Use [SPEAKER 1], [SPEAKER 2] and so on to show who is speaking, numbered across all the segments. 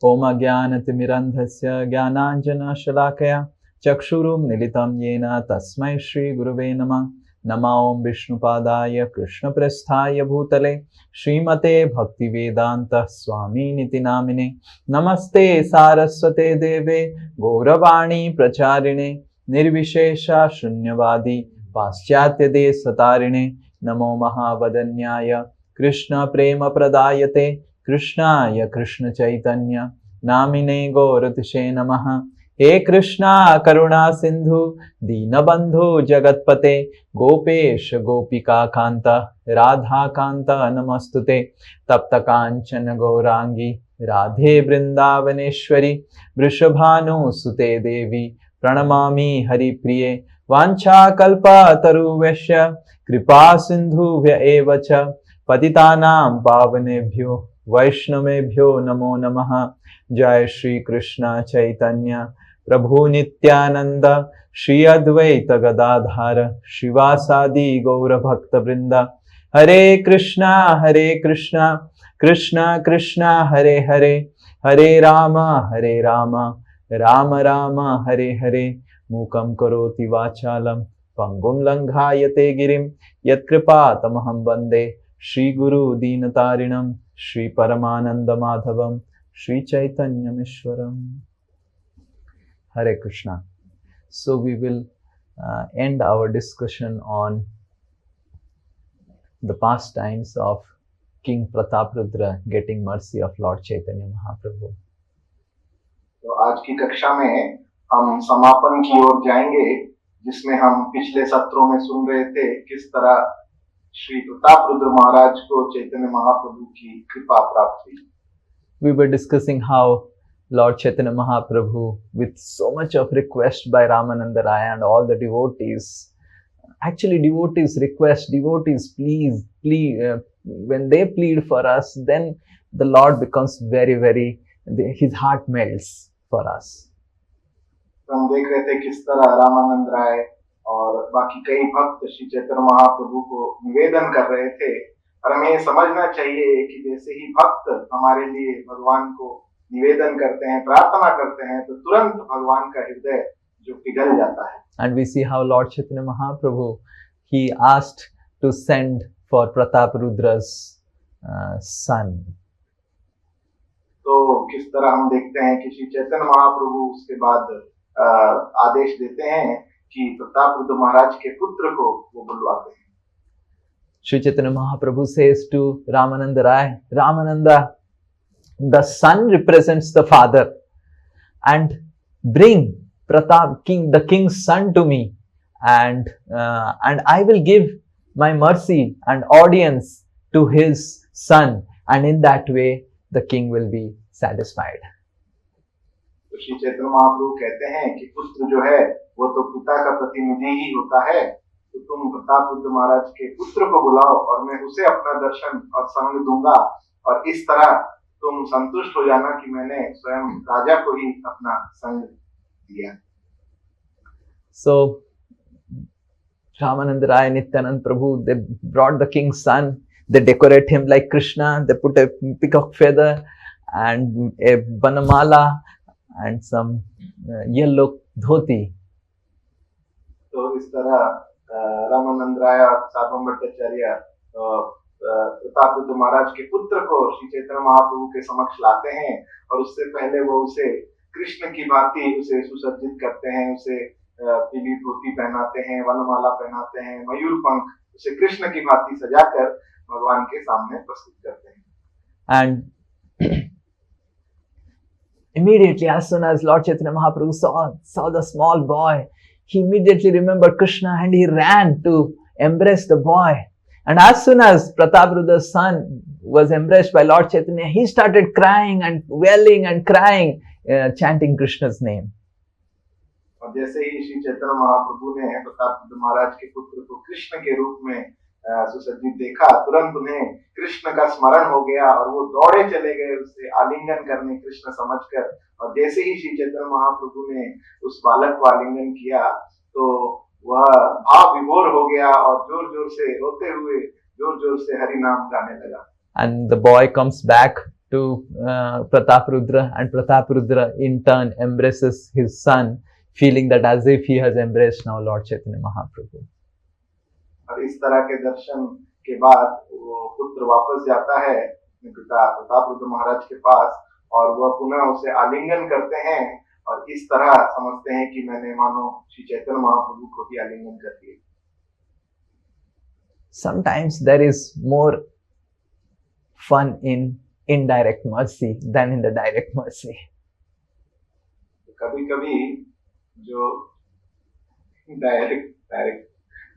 [SPEAKER 1] ओम अज्ञानतिमिरन्धस्य ज्ञानाञ्जनशलाकया चक्षुरुन्मीलितं येन तस्मै श्रीगुरुवे नमः। नमो ओं विष्णुपादाय कृष्णप्रेष्ठाय भूतले श्रीमते भक्तिवेदांत स्वामिनिति नामिने। नमस्ते सारस्वते देवे गौरवाणी प्रचारिणे निर्विशेष शून्यवादी पाश्चात्य देशतारिणे। नमो महावदन्याय कृष्ण प्रेम प्रदायते कृष्णाय कृष्ण चैतन्य नामिने गौरतिशे नमः। हे कृष्णा करुणा सिंधु दीनबंधु जगतपते गोपेश गोपिका कांत राधा कांत नमस्तुते। तप्त कांचन गौरांगी राधे वृंदावनेश्वरी वृषभानुसुते देवी प्रणमामि हरिप्रिये। वाञ्छाकल्पतरुभ्यश्च कृपा सिन्धुभ्य एव च पतितानां पावनेभ्यो वैष्णवेभ्यो नमो नमः। जय श्री कृष्ण चैतन्य प्रभु नित्यानंद श्री अद्वैत गदाधार शिवासादि गौर भक्त वृंद। हरे कृष्णा कृष्णा कृष्णा हरे हरे हरे राम राम राम हरे हरे। मूकं करोति वाचालं पंगुं लंघायते गिरिं यत्कृपातमहं वन्दे श्रीगुरु दीनतारिणं श्री परमानंद माधवं Shri चैतन्यमीश्वरम्। Hare Krishna. So we will end our discussion on the pastimes of King Prataprudra getting mercy of Lord Chaitanya Mahaprabhu.
[SPEAKER 2] तो आज की कक्षा में हम समापन की ओर जाएंगे, जिसमें हम पिछले सत्रों में सुन रहे थे किस तरह श्री प्रतापरुद्र महाराज को चैतन्य महाप्रभु की कृपा प्राप्त हुई।
[SPEAKER 1] We were discussing how Lord Chaitanya Mahaprabhu, with so much of request by Ramananda Raya and all the devotees, actually devotees request, devotees please, when they plead for us, then the Lord becomes very, his heart melts for us.
[SPEAKER 2] हम देख रहे थे किस तरह रामानंद राय और बाकी कई भक्त श्री चैतन्य महाप्रभु को निवेदन कर रहे थे, और हमें समझना चाहिए कि जैसे ही भक्त हमारे लिए भगवान को निवेदन करते हैं, प्रार्थना करते हैं, तो तुरंत भगवान का हृदय जो पिघल जाता है।
[SPEAKER 1] And we see how Lord Chaitanya Mahaprabhu, he asked to send for Prataparudra's son.
[SPEAKER 2] तो किस तरह हम देखते हैं कि श्री चैतन्य महाप्रभु उसके बाद आदेश देते हैं कि प्रतापरुद्र महाराज के पुत्र को वो बुलवाते हैं।
[SPEAKER 1] Shri Chaitanya Mahaprabhu says to Ramananda Rai, Ramananda, the son represents the father, and bring the king's son to me, and I will give my mercy and audience to his son, and in that way the king will be satisfied.
[SPEAKER 2] तो श्री चैतन्य महाप्रभु कहते हैं कि पुत्र जो है वो तो पिता का प्रतिनिधि ही होता है, तो तुम प्रतापरुद्र महाराज के पुत्र को बुलाओ और मैं उसे अपना दर्शन और संग दूंगा, और इस तरह तुम संतुष्ट हो जाना कि मैंने स्वयं राजा को ही अपना संग दिया।
[SPEAKER 1] So Ramananda Rai, Nityanand Prabhu, they brought the king's son. They decorate him like Krishna. They put a peacock feather and a banamala and some yellow dhoti.
[SPEAKER 2] तो इस तरह रामानंद राय और सार्वभौम भट्टाचार्य प्रतापरुद्र महाराज के पुत्र को श्री चैतन्य महाप्रभु के समक्ष लाते हैं, और उससे पहले वो उसे कृष्ण की भांति उसे सुसज्जित करते हैं, उसे पीली धोती पहनाते हैं, वनमाला पहनाते हैं, मयूर पंख, उसे कृष्ण की भांति सजाकर भगवान के सामने प्रस्तुत करते हैं।
[SPEAKER 1] And immediately, as soon as Lord Chaitanya Mahaprabhu saw the small boy, he immediately remembered Krishna and he ran to embrace the boy. And as soon as Prataparudra's son was embraced by Lord Chaitanya, he started crying and wailing and crying, chanting Krishna's name.
[SPEAKER 2] और जैसे ही श्री चैतन्य महाप्रभु ने प्रतापरुद्र महाराज के पुत्र को कृष्ण के रूप में सुसज्जित देखा, तुरंत उन्हें कृष्ण का स्मरण हो गया और वो दौड़े चले गए उसे आलिंगन करने कृष्ण समझकर। और जैसे ही श्री चैतन्य महाप्रभु ने उस बालक को आलिंगन किया तो वह भाव विभोर हो गया और जोर जोर से रोते हुए जोर जोर से हरि नाम गाने लगा।
[SPEAKER 1] And the boy comes back to Pratap Rudra, and Pratap Rudra in turn embraces his son, feeling that as if he has embraced now Lord Chaitanya Mahaprabhu.
[SPEAKER 2] और इस तरह के दर्शन के बाद वो पुत्र वापस जाता है अपने पिता प्रताप रुद्र महाराज के पास और वह पुनः उसे आलिंगन करते हैं और इस तरह समझते हैं कि मैंने मानो श्री चैतन्य महाप्रभु को भी आलिंगन कर दिया.
[SPEAKER 1] Sometimes there is more fun in indirect mercy than in the direct mercy.
[SPEAKER 2] कभी-कभी जो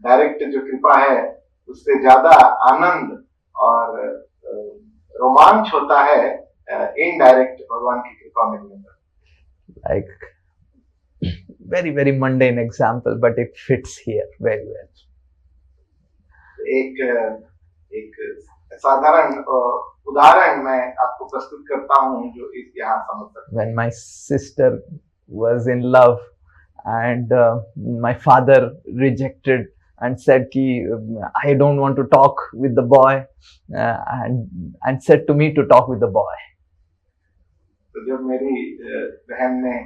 [SPEAKER 2] डायरेक्ट जो कृपा है उससे ज्यादा आनंद और रोमांच होता है इनडायरेक्ट भगवान की कृपा मिलने पर.
[SPEAKER 1] Like very mundane example, but it fits here very well.
[SPEAKER 2] एक साधारण उदाहरण मैं आपको प्रस्तुत करता हूँ जो इस यहाँ समझ सकते.
[SPEAKER 1] When my sister was in love and my father rejected and said ki I don't want to talk with the boy and said to me to talk with the boy.
[SPEAKER 2] तो जब मेरी बहन ने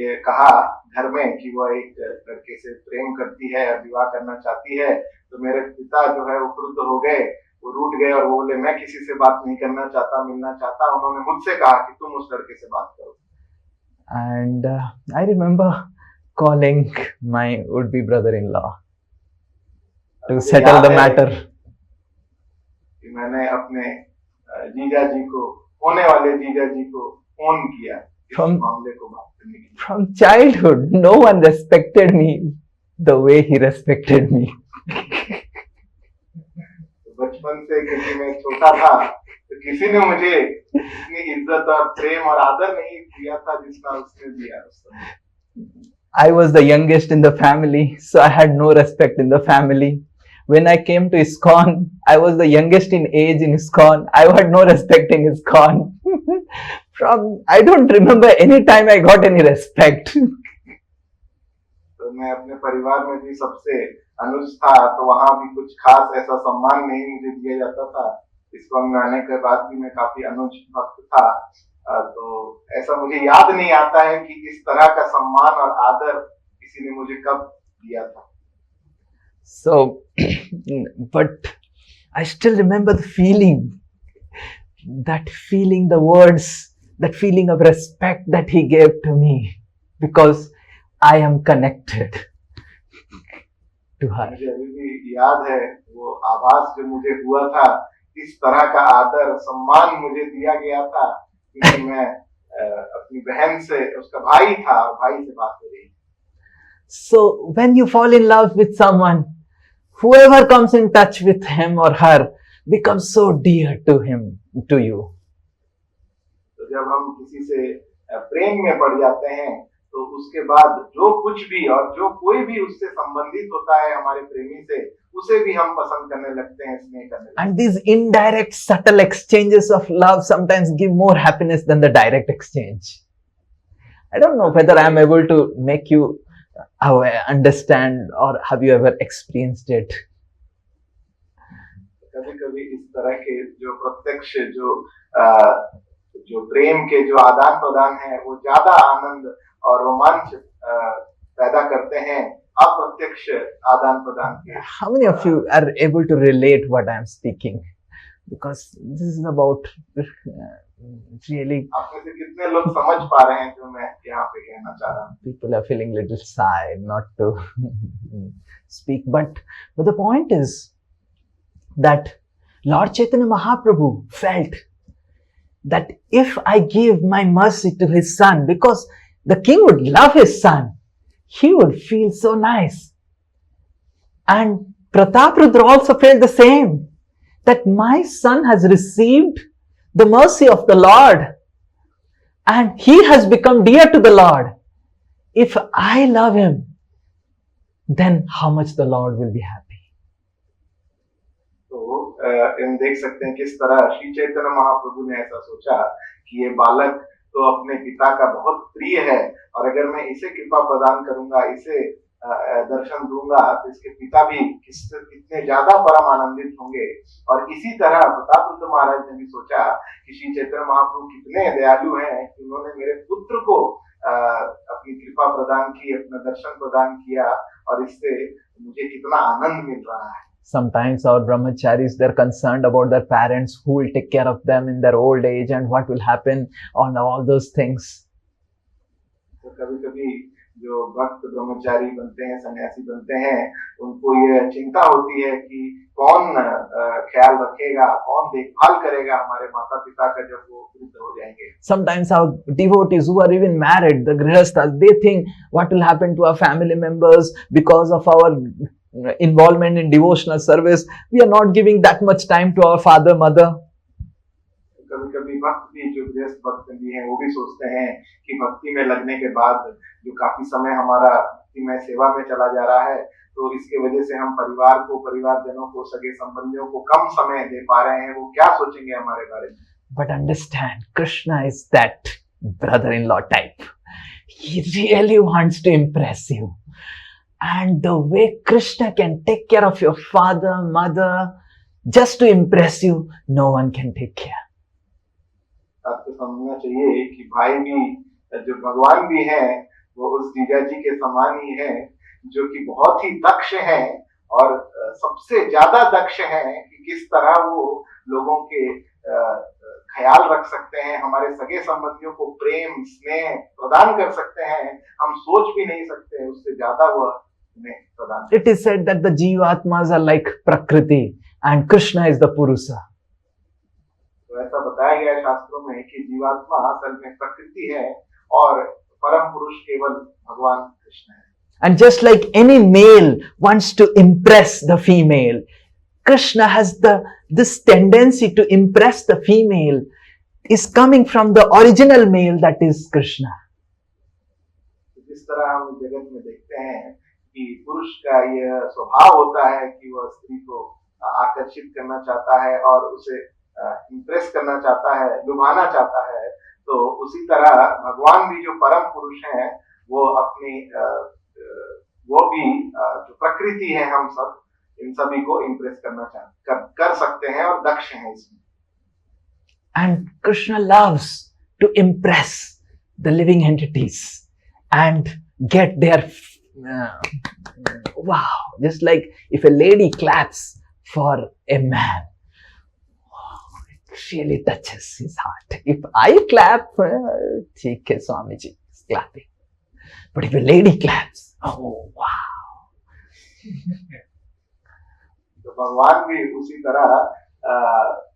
[SPEAKER 2] ये कहा घर में कि वह एक लड़के से प्रेम करती है और विवाह करना चाहती है तो मेरे पिता जो है वो क्रुद्ध हो गए, वो रूठ गए और वो बोले मैं किसी से बात नहीं करना चाहता, मिलना चाहता. उन्होंने मुझसे कहा कि तुम उस लड़के से बात करो.
[SPEAKER 1] And I remember calling my would-be brother-in-law to settle the matter.
[SPEAKER 2] मैंने अपने जीजा जी को, होने वाले जीजा जी को फोन किया इस मामले को बात करने के लिए.
[SPEAKER 1] From childhood, no one respected me the way he respected me.
[SPEAKER 2] बचपन से क्योंकि मैं छोटा था तो किसी ने मुझे इतनी इज्जत और प्रेम और आदर नहीं दिया था जितना उसने दिया.
[SPEAKER 1] I was the youngest in the family, so I had no respect in the family. When I came to ISKCON, I was the youngest in age in ISKCON. I had no respect in ISKCON. I don't remember any time I got any respect.
[SPEAKER 2] तो मैं अपने परिवार में भी सबसे अनुज था तो वहाँ भी कुछ खास ऐसा सम्मान नहीं मुझे दिया जाता था. ISKCON में आने के बाद भी मैं काफी अनुज भक्त था. तो ऐसा मुझे याद नहीं आता है कि इस तरह का सम्मान और आदर किसी ने मुझे कब दिया था.
[SPEAKER 1] So, but I still remember the feeling, the words, that feeling of respect that he gave to me because I am connected to her.
[SPEAKER 2] मुझे अभी भी याद है वो आभास जो मुझे हुआ था, इस तरह का आदर सम्मान मुझे दिया गया था क्योंकि मैं अपनी बहन से, उसका भाई था और भाई से बात कर रही.
[SPEAKER 1] So when you fall in love with someone, whoever comes in touch with him or her becomes so dear to him, to you.
[SPEAKER 2] तो जब हम किसी से प्रेम में पड़ जाते हैं तो उसके बाद जो कुछ भी और जो कोई भी उससे संबंधित होता है हमारे प्रेमी से, उसे भी हम पसंद करने लगते हैं, स्नेह करने लगते हैं.
[SPEAKER 1] And these indirect, subtle exchanges of love sometimes give more happiness than the direct exchange. I don't know whether I am able to make you understand or have you ever experienced it.
[SPEAKER 2] कभी-कभी इस तरह के जो प्रत्यक्ष जो प्रेम के जो आदान प्रदान है वो ज्यादा आनंद और रोमांच पैदा करते हैं अप्रत्यक्ष आदान प्रदान के.
[SPEAKER 1] How many of you are able to relate what I am speaking? Because this is about really.
[SPEAKER 2] आप में से कितने लोग समझ पा रहे हैं जो मैं यहाँ पे कहना चाह रहा हूँ?
[SPEAKER 1] People are feeling little shy not to speak, but the point is that Lord Chaitanya Mahaprabhu felt that if I give my mercy to his son, because the king would love his son, he would feel so nice. And Pratap Rudra also felt the same, that my son has received the mercy of the Lord and he has become dear to the Lord. If I love him, then how much the Lord will be happy.
[SPEAKER 2] हम देख सकते हैं किस तरह श्री चैतन्य महाप्रभु ने ऐसा सोचा कि ये बालक तो अपने पिता का बहुत प्रिय है और अगर मैं इसे कृपा प्रदान करूंगा, इसे दर्शन दूंगा तो इसके पिता भी कितने ज्यादा परम आनंदित होंगे। और इसी तरह प्रतापरुद्र महाराज ने भी सोचा कि श्री चैतन्य महाप्रभु कितने दयालु हैं कि उन्होंने मेरे पुत्र को अपनी कृपा प्रदान की, अपना दर्शन प्रदान किया, और इससे मुझे कितना आनंद मिल रहा है।
[SPEAKER 1] Sometimes our brahmacharis, they're concerned about their parents, who will take care of them in their old age and what will happen on all those things.
[SPEAKER 2] तो कभी कभी जो भक्त ब्रह्मचारी बनते हैं, सन्यासी बनते हैं, उनको ये चिंता होती है कि कौन ख्याल रखेगा, कौन देखभाल करेगा हमारे माता पिता का जब वो वृद्ध हो जाएंगे।
[SPEAKER 1] Sometimes our devotees who are even married, the grihasthas, they think what will happen to our family members because of our involvement in devotional service. We are not giving that much time to our father, mother.
[SPEAKER 2] कभी कभी भक्त भी, जो गृहस्थ भक्त भी हैं, वो भी सोचते हैं कि भक्ति में लगने के बाद जो काफी समय हमारा भक्तिमय सेवा में चला जा रहा है, तो इसके वजह से हम परिवार को, परिवारजनों को, सगे संबंधियों को कम समय दे पा रहे हैं। वो क्या सोचेंगे हमारे बारे में?
[SPEAKER 1] But understand, Krishna is that brother-in-law type. He really wants to impress you. And the way Krishna can take care of your father, mother, just to impress you, no one can take care.
[SPEAKER 2] आपको समझना चाहिए कि भाई भी, जो भगवान भी हैं, वो उस जीजा जी के समान ही हैं, जो कि बहुत ही दक्ष हैं, और सबसे ज्यादा दक्ष हैं कि किस तरह वो लोगों के ख्याल रख सकते हैं, हमारे सगे संबंधियों को प्रेम स्नेह प्रदान कर सकते हैं। हम सोच भी नहीं सकते, उससे ज्यादा वो प्रदान।
[SPEAKER 1] It is said that the Jivatmas are like Prakriti and Krishna is the Purusa.
[SPEAKER 2] तो ऐसा बताया गया है शास्त्रों में कि जीवात्मा असल में प्रकृति है और परम पुरुष केवल भगवान कृष्ण है।
[SPEAKER 1] And just like any male wants to impress the female, Krishna has this tendency to impress the female is coming from the original male, that is Krishna.
[SPEAKER 2] जिस तरह हम जगत में देखते हैं कि पुरुष का यह स्वभाव होता है कि वह स्त्री को आकर्षित करना चाहता है और उसे इम्प्रेस करना चाहता है, लुभाना चाहता है, तो उसी तरह भगवान भी जो परम पुरुष हैं, वो अपनी वो भी जो प्रकृति है, हम सब इन सभी को इम्प्रेस कर सकते हैं और दक्ष हैं इसमें।
[SPEAKER 1] And Krishna loves to impress the living entities and get their wow, just like if a lady claps for a man, it really touches his heart. If I clap, theek hai, Swamiji is clapping. But if a lady claps, oh wow.
[SPEAKER 2] तो भगवान भी उसी तरह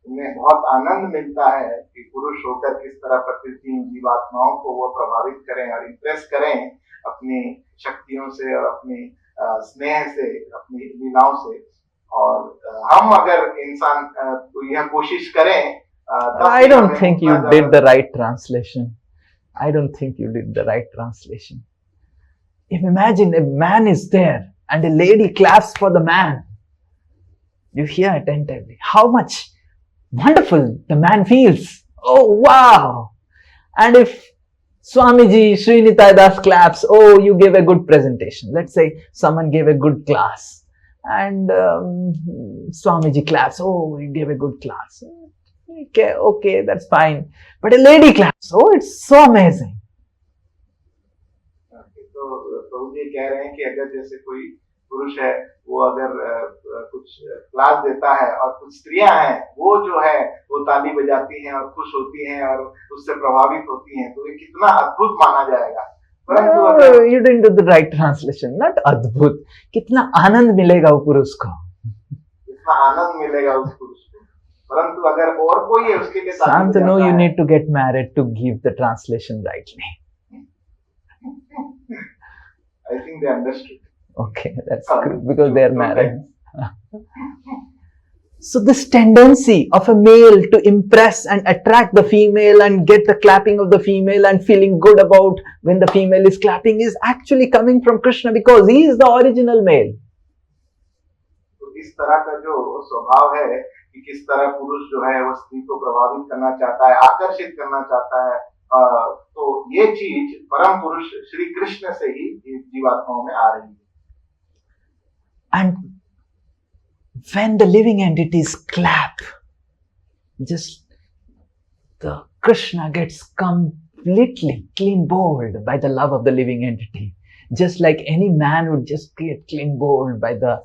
[SPEAKER 2] उन्हें बहुत आनंद मिलता है कि पुरुष होकर किस तरह प्रकृति जीवात्माओं को वो प्रभावित करें और इम्प्रेस करें अपनी शक्तियों से और अपनी स्नेह से, अपनी लीलाओं से। और हम अगर इंसान यह कोशिश करें,
[SPEAKER 1] I don't think you did the right translation. I don't think you did the right translation. If imagine a man is there and a lady claps for the man, you hear attentively how much wonderful the man feels. Oh wow! And if Swamiji Srinitay Das claps, oh, you gave a good presentation. Let's say someone gave a good class, and Swamiji claps, oh, you gave a good class. Okay, that's fine. But a lady claps, oh, it's so amazing.
[SPEAKER 2] तो प्रभु जी कह रहे हैं कि अगर जैसे कोई पुरुष है, वो अगर कुछ क्लास देता है और कुछ स्त्रियां हैं, वो जो है वो ताली बजाती हैं और खुश होती हैं और उससे प्रभावित होती हैं, तो ये कितना अद्भुत माना जाएगा। परंतु अगर
[SPEAKER 1] You didn't do the right translation. Not अद्भुत, कितना आनंद मिलेगा वो पुरुष को,
[SPEAKER 2] कितना आनंद मिलेगा उस पुरुष को। परंतु अगर और कोई है उसके लिए
[SPEAKER 1] Santanu, you need to get married to give the translation rightly.
[SPEAKER 2] I think they understood.
[SPEAKER 1] Okay, that's good because they are married. So this tendency of a male to impress and attract the female and get the clapping of the female and feeling good about when the female is clapping is actually coming from Krishna because he is the original male.
[SPEAKER 2] तो इस तरह का जो स्वभाव है कि किस तरह पुरुष जो है वो स्त्री को प्रभावित करना चाहता है, आकर्षित करना चाहता है, तो ये चीज परम पुरुष श्री कृष्ण से ही जीवात्माओं में आ रही है.
[SPEAKER 1] And when the living entities clap, just the Krishna gets completely clean bowled by the love of the living entity. Just like any man would just get clean bowled by the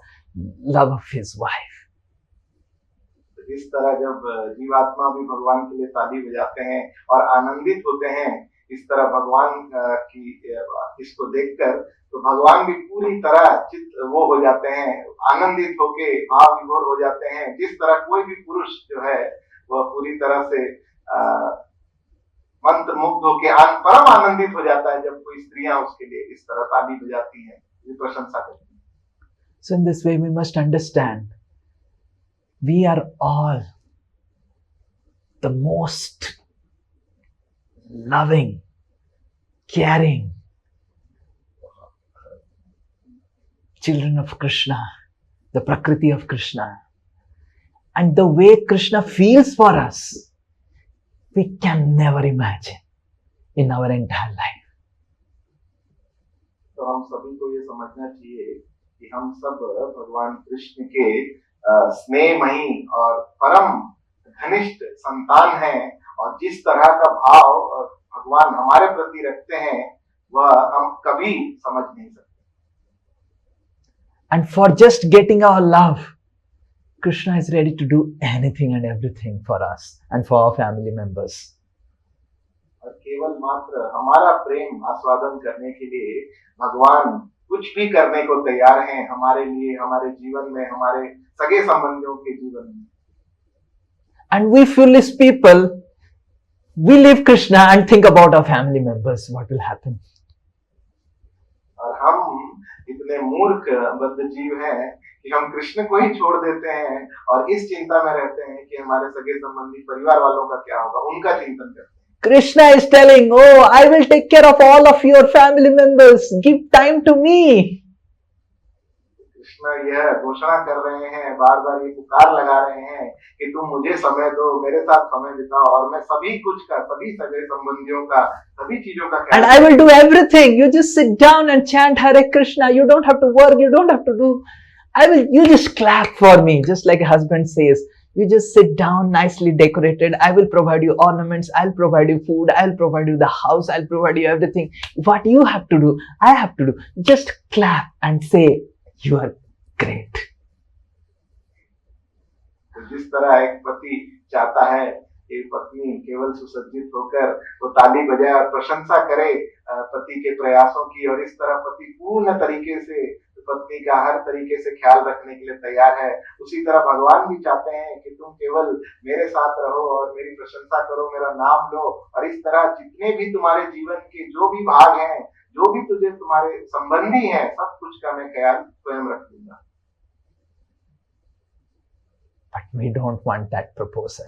[SPEAKER 1] love of his wife.
[SPEAKER 2] इस तरह जब जीवात्मा भी भगवान के लिए ताली बजाते हैं और आनंदित होते हैं, इस तरह भगवान की इसको देखकर तो भगवान भी पूरी तरह चित्त वो हो जाते हैं, आनंदित होके भाव विभोर हो जाते हैं। जिस तरह कोई भी पुरुष जो है वह पूरी तरह से मंत्र मुग्ध होके परम आनंदित हो जाता है जब कोई स्त्रियां उसके लिए इस तरह ताली बजाती हैं, प्रशंसा करती हैं।
[SPEAKER 1] So in this way we must understand we are all the most loving, caring children of Krishna, the Prakriti of Krishna. And the way Krishna feels for us, we can never imagine in our entire life.
[SPEAKER 2] तो हम सभी को ये समझना चाहिए कि हम सब भगवान कृष्ण के स्नेहमयी और परम घनिष्ठ संतान हैं, और जिस तरह का भाव भगवान हमारे प्रति रखते हैं वह हम कभी समझ नहीं सकते।
[SPEAKER 1] And for just getting our love, Krishna is ready to do anything and everything for us and for our family members.
[SPEAKER 2] और केवल मात्र हमारा प्रेम आस्वादन करने के लिए भगवान कुछ भी करने को तैयार हैं हमारे लिए, हमारे जीवन में, हमारे सगे संबंधियों के जीवन में।
[SPEAKER 1] And we foolish people, we leave Krishna and think about our family members, what will happen.
[SPEAKER 2] और हम इतने मूर्ख बद्ध जीव हैं कि हम कृष्ण को ही छोड़ देते हैं और इस चिंता में रहते हैं कि हमारे सगे संबंधी परिवार वालों का क्या होगा, उनका चिंतन करते हैं।
[SPEAKER 1] Krishna is telling, oh, I will take care of all of your family members. Give time to me.
[SPEAKER 2] Krishna यह घोषणा कर रहे हैं, बार बार ये पुकार लगा रहे हैं कि तुम मुझे समय दो, मेरे साथ समय बिताओ और मैं सभी कुछ का, सभी सगे संबंधियों का, सभी चीजों का
[SPEAKER 1] And I will do everything. You just sit down and chant Hare Krishna. You don't have to work. You don't have to do. You just clap for me. Just like a husband says, you just sit down nicely decorated. I will provide you ornaments. I'll provide you food. I'll provide you the house. I'll provide you everything. What you have to do, I have to do. Just clap and say, you are great.
[SPEAKER 2] जिस तरह एक पति चाहता है कि पत्नी केवल सुसज्जित होकर वो ताली बजाए और प्रशंसा करे पति के प्रयासों की, और इस तरह पति पूर्ण तरीके से पत्नी का हर तरीके से ख्याल रखने के लिए तैयार है, उसी तरह भगवान भी चाहते हैं कि तुम केवल मेरे साथ रहो और मेरी प्रशंसा करो, मेरा नाम लो, और इस तरह जितने भी तुम्हारे जीवन के जो भी भाग हैं, जो भी तुझे तुम्हारे संबंधी हैं, सब कुछ का मैं ख्याल स्वयं रख लूंगा।
[SPEAKER 1] But we don't want that proposal.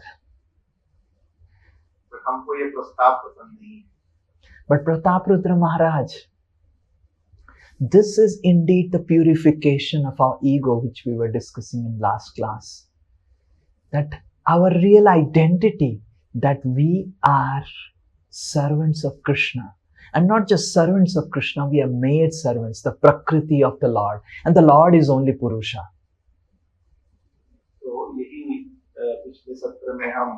[SPEAKER 2] तो हमको ये प्रस्ताव पसंद नहीं है।
[SPEAKER 1] But Prataprudra Maharaj, this is indeed the purification of our ego, which we were discussing in last class. That our real identity, that we are servants of Krishna. And not just servants of Krishna, we are made servants, the Prakriti of the Lord. And the Lord is only Purusha.
[SPEAKER 2] तो यही पिछले सत्र में हम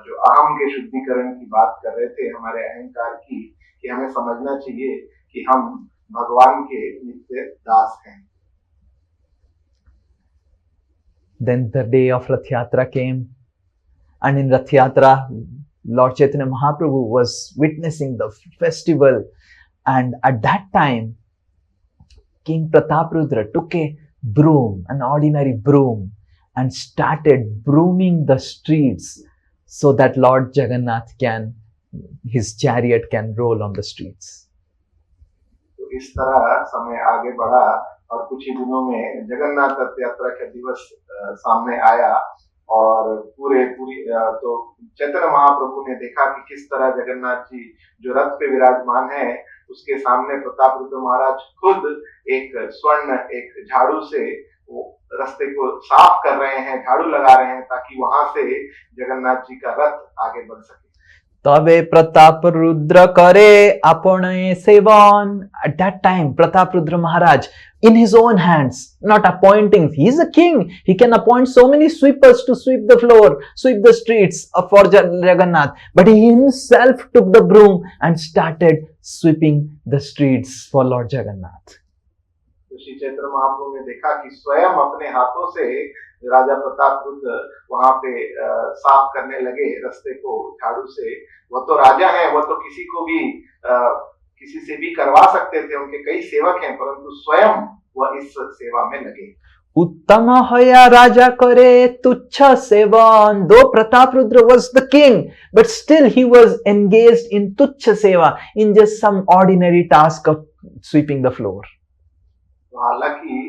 [SPEAKER 2] जो अहम के शुद्धिकरण की बात कर रहे थे, हमारे अहंकार की, कि हमें समझना चाहिए कि हम भगवान के नित्य दास हैं।
[SPEAKER 1] Then the day of Rath Yatra came, and in Rath Yatra, Lord Chaitanya Mahaprabhu was witnessing the festival, and at that time, King Prataprudra took a broom, an ordinary broom, and started brooming the streets so that Lord Jagannath his chariot can roll on the streets.
[SPEAKER 2] तो इस तरह समय आगे बढ़ा और कुछ ही दिनों में जगन्नाथ रथ यात्रा का दिवस सामने आया, और पूरी तो चैतन्य महाप्रभु ने देखा कि किस तरह जगन्नाथ जी जो रथ पे विराजमान है, उसके सामने प्रतापरुद्र महाराज खुद एक स्वर्ण एक झाड़ू से वो रास्ते को साफ कर रहे हैं, झाड़ू लगा रहे हैं, ताकि वहां से जगन्नाथ जी का रथ आगे बढ़ सके।
[SPEAKER 1] तबे प्रताप रुद्र करे अपने seven. At that time, Pratap Rudra Maharaj, in his own hands, not appointing, he is a king. He can appoint so many sweepers to sweep the floor, sweep the streets for Jagannath. But he himself took the broom and started sweeping the streets for Lord Jagannath.
[SPEAKER 2] तो श्री चैतन्य महाप्रभु ने देखा कि स्वयं अपने हाथों से राजा प्रताप रुद्र वहां पे साफ करने लगे रास्ते को झाड़ू से. वो तो राजा है, वो तो किसी को भी किसी से भी करवा सकते थे, उनके कई सेवक हैं, परंतु स्वयं वह इस सेवा में लगे.
[SPEAKER 1] उत्तम हया राजा करे तुच्छ seven. Though Pratap Rudra was the king, but still he was engaged in tuchha seva, in just some ordinary task of sweeping the floor.
[SPEAKER 2] तो हालांकि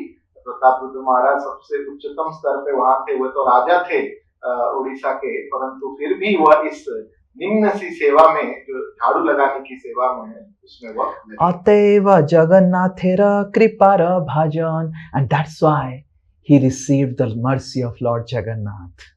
[SPEAKER 2] प्रताप रुद्र महाराज सबसे उच्चतम स्तर पे वहां थे, वो तो राजा थे उड़ीसा के, परंतु फिर भी वह इस निम्न सी सेवा में, जो झाड़ू लगाने की सेवा में है, उसमें वह
[SPEAKER 1] अतएव जगन्नाथेर कृपार भाजन. And that's why he received the mercy of Lord Jagannath.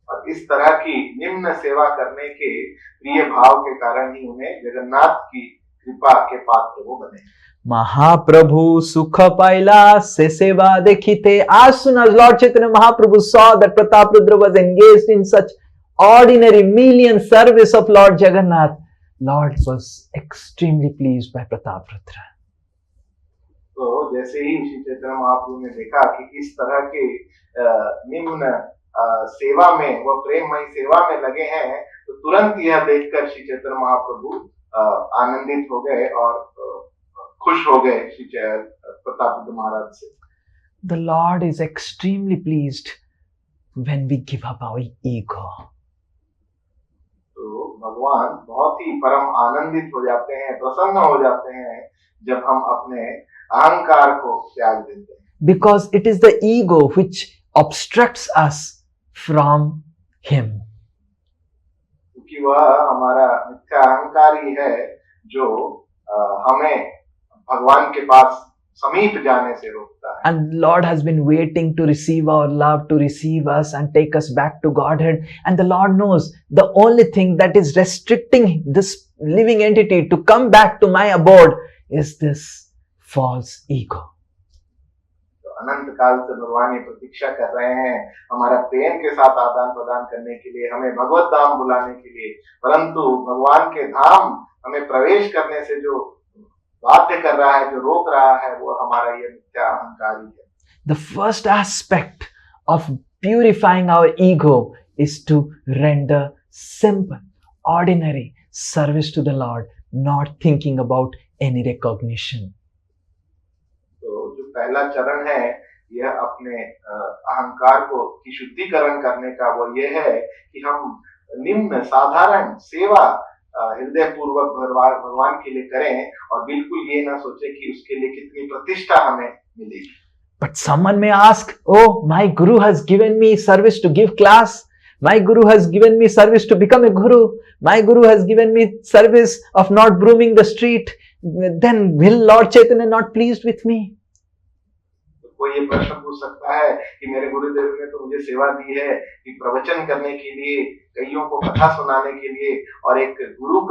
[SPEAKER 2] और इस तरह की निम्न सेवा करने के प्रिय भाव के कारण ही उन्हें जगन्नाथ की कृपा के पात्र वो बने.
[SPEAKER 1] महाप्रभु सुख पाइला से सेवा देखिते. As soon as Lord Chaitanya Mahaprabhu saw that Pratap Rudra was engaged in such ordinary million service of Lord Jagannath, Lord was extremely pleased by Pratap Rudra.
[SPEAKER 2] तो जैसे ही श्री चैतन्य महाप्रभु ने देखा कि इस तरह के निम्न सेवा में, वो प्रेममय सेवा में लगे हैं, तो तुरंत यह देखकर श्री चैतन्य महाप्रभु आनंदित हो गए और खुश हो गए श्री प्रताप रुद्र महाराज से.
[SPEAKER 1] The Lord is extremely pleased when we give up our ego.
[SPEAKER 2] तो भगवान बहुत ही परम आनंदित हो जाते हैं, प्रसन्न हो जाते हैं जब हम अपने अहंकार को त्याग देते हैं.
[SPEAKER 1] Because it is the ego which obstructs us from Him.
[SPEAKER 2] क्योंकि वह हमारा मिथ्या अहंकार ही है जो हमें भगवान के पास समीप जाने से रोकता है.
[SPEAKER 1] And Lord has been waiting to receive our love, to receive us and take us back to Godhead. And the Lord knows the only thing that is restricting this living entity to come back to my abode is this false ego.
[SPEAKER 2] तो अनंत काल से भगवान ये प्रतीक्षा कर रहे हैं हमारा प्रेम के साथ आदान प्रदान करने के लिए, हमें भगवत धाम बुलाने के लिए, परंतु भगवान के धाम हमें प्रवेश करने से जो बाध्य कर रहा है, जो रोक रहा है, वो हमारा ये मिथ्या अहंकार ही है.
[SPEAKER 1] The first aspect of purifying our ego is to render simple, ordinary service to the Lord, not thinking about any recognition.
[SPEAKER 2] तो जो पहला चरण है यह अपने अहंकार को की शुद्धिकरण करने का, वो ये है कि हम निम्न साधारण सेवा हृदय पूर्वक भगवान के लिए करें और बिल्कुल ये ना सोचे कि उसके लिए कितनी प्रतिष्ठा हमें मिलेगी.
[SPEAKER 1] But someone may ask, oh, my guru has given me service to give class. My guru has given me service to become a guru. My guru has given me service of not brooming the street. Then will Lord Chaitanya not pleased with me?
[SPEAKER 2] कोई ये प्रश्न पूछ सकता है कि मेरे गुरुदेव ने तो मुझे सेवा दी है कि प्रवचन करने के लिए, कईयों को कथा सुनाने के लिए और एक गुरु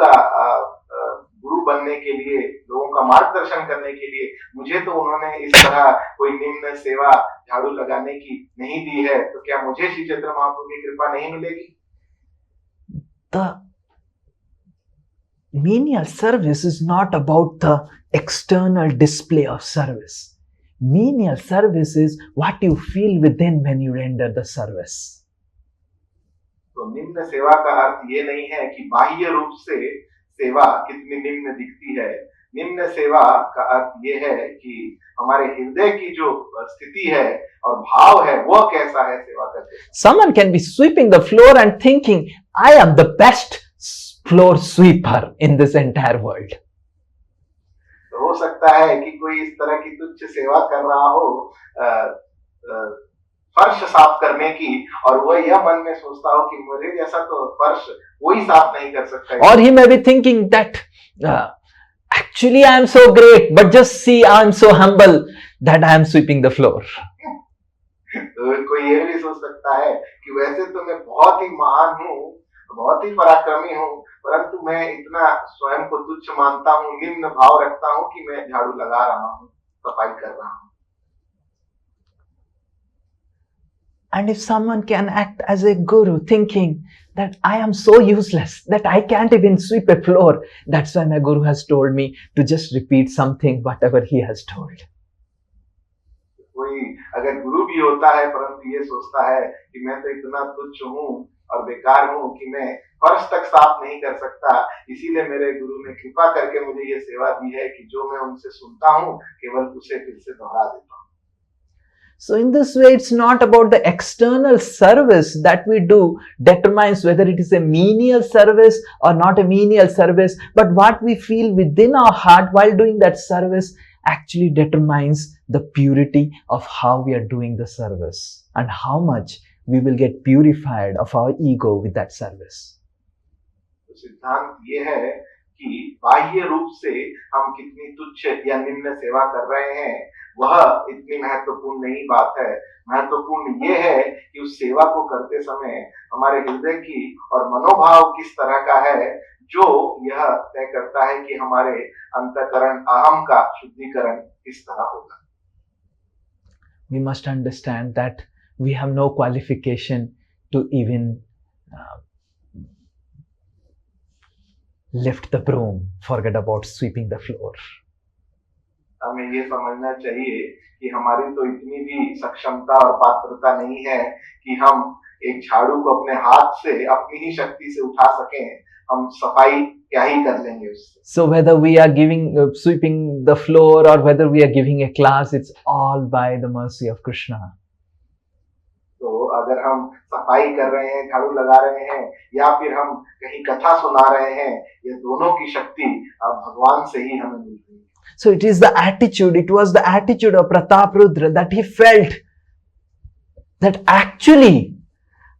[SPEAKER 2] बनने के लिए, लोगों का मार्गदर्शन करने के लिए, मुझे तो उन्होंने इस तरह कोई निम्न सेवा झाड़ू लगाने की नहीं दी है, तो क्या मुझे श्री चैतन्य महाप्रभु की कृपा नहीं मिलेगी?
[SPEAKER 1] The menial service is not about the external display of service. Menial service is what you feel within when you render the service.
[SPEAKER 2] तो निम्न सेवा का अर्थ ये नहीं है कि बाह्य रूप से सेवा कितनी निम्न दिखती है. निम्न सेवा का अर्थ ये है कि हमारे हृदय की जो स्थिति है और भाव है वो कैसा है सेवा करते.
[SPEAKER 1] Someone can be sweeping the floor and thinking, I am the best floor sweeper in this entire world.
[SPEAKER 2] हो सकता है कि कोई इस तरह की तुच्छ सेवा कर रहा हो फर्श साफ करने की, और वो यह मन में सोचता हो कि मेरे जैसा तो फर्श कोई साफ नहीं कर सकता.
[SPEAKER 1] Or he may be thinking that actually I am so great, but just see I am so humble that I am sweeping the floor.
[SPEAKER 2] तो कोई ये भी सोच सकता है कि वैसे तो मैं बहुत ही महान हूँ, बहुत ही पराक्रमी हूँ, परंतु मैं इतना स्वयं को तुच्छ मानता हूँ, निम्न भाव रखता हूँ कि मैं झाड़ू लगा रहा हूँ, सफाई कर रहा हूँ।
[SPEAKER 1] And if someone can act as a guru thinking that I am so useless that I can't even sweep a floor, that's why my guru has told me to just repeat something, whatever he has told.
[SPEAKER 2] कोई अगर गुरु भी होता है परंतु ये सोचता है कि मैं तो इतना तुच्छ हूँ और बेकार हूँ कि मैं फर्श तक साफ नहीं कर सकता, इसीलिए मेरे गुरु ने कृपा करके मुझे ये सेवा दी है कि जो मैं उनसे सुनता हूँ केवल उसे फिर से दोहरा देता हूँ।
[SPEAKER 1] So in this way, it's not about the external service that we do determines whether it is a menial service or not a menial service, but what we feel within our heart while doing that service actually determines the purity of how we are doing the service and how much we will get purified of our ego with that service.
[SPEAKER 2] तो सिद्धांत ये है कि बाह्य रूप से हम कितनी तुच्छ या निम्न सेवा कर रहे हैं वह इतनी महत्वपूर्ण नहीं बात है। महत्वपूर्ण ये है कि उस सेवा को करते समय हमारे हृदय की और मनोभाव किस तरह का है, जो यह तय करता है कि हमारे अंतःकरण अहम का शुद्धिकरण किस तरह होगा।
[SPEAKER 1] We must understand that we have no qualification to even lift the broom, forget about sweeping the floor.
[SPEAKER 2] हमें ये समझना चाहिए कि हमारी तो इतनी भी सक्षमता और पात्रता नहीं है कि हम एक झाड़ू को अपने हाथ से अपनी ही शक्ति से उठा सकें। हम सफाई क्या ही कर लेंगे उससे।
[SPEAKER 1] So whether we are sweeping the floor or whether we are giving a class, it's all by the mercy of Krishna.
[SPEAKER 2] तो अगर हम सफाई कर रहे हैं, झाड़ू लगा रहे हैं या फिर हम कहीं कथा सुना रहे हैं, ये दोनों की शक्ति भगवान से ही हमें मिलती है।
[SPEAKER 1] So it is the attitude, it was the attitude of Prataprudra that he felt that actually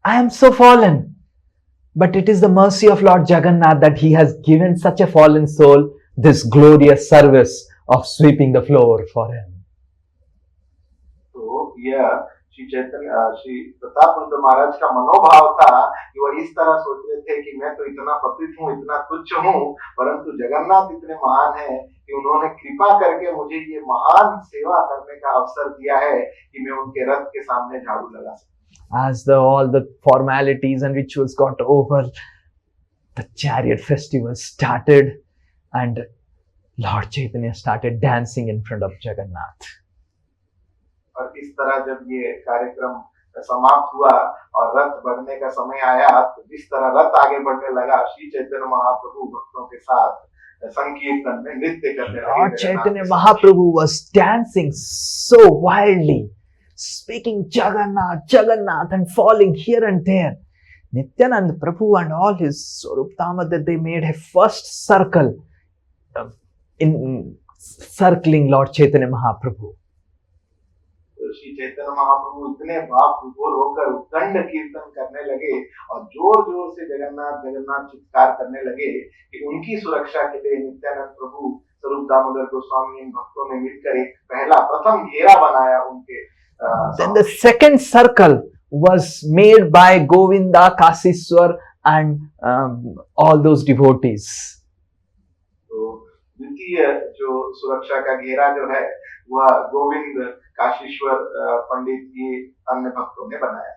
[SPEAKER 1] I am so fallen, but it is the mercy of Lord Jagannath that he has given such a fallen soul this glorious service of sweeping the floor for him.
[SPEAKER 2] तो यह श्री प्रतापरुद्र महाराज का मनोभाव था कि वह इस तरह सोच रहे थे कि मैं तो इतना पतित हूँ, इतना तुच्छ हूँ, परंतु जगन्नाथ इतने महान हैं कि उन्होंने कृपा करके मुझे ये महान सेवा करने का अवसर दिया है कि मैं उनके रथ के सामने झाड़ू लगा सकूं।
[SPEAKER 1] As all the formalities and rituals got over, the chariot festival started and Lord Chaitanya started dancing in front of Jagannath.
[SPEAKER 2] और इस तरह जब ये कार्यक्रम समाप्त हुआ और रथ बढ़ने का समय आया, तो जिस तरह रथ आगे बढ़ने लगा, श्री चैतन्य महाप्रभु भक्तों के साथ संकीर्तन में नृत्य करने लगे।
[SPEAKER 1] Lord Chaitanya Mahaprabhu was dancing so wildly, speaking Jagannath, Jagannath, and falling here and there. Nityanand Prabhu and all his Swarup Damodar, they made a first circle in circling Lord Chaitanya Mahaprabhu.
[SPEAKER 2] Shri Chaitanya Mahaprabhu इतने भाव विभोर होकर उद्दंड कीर्तन करने लगे और जोर जोर से जगन्नाथ जगन्नाथ चित्कार करने लगे कि उनकी सुरक्षा के लिए नित्यानंद प्रभु स्वरूप दामोदर गोस्वामी इन भक्तों ने मिलकर एक प्रथम घेरा बनाया उनके।
[SPEAKER 1] Then the second circle was made by Govinda, Kasiswar and all those devotees.
[SPEAKER 2] तो द्वितीय जो सुरक्षा का घेरा जो है वह गोविंद, काशीश्वर पंडित जी अन्य भक्तों ने बनाया।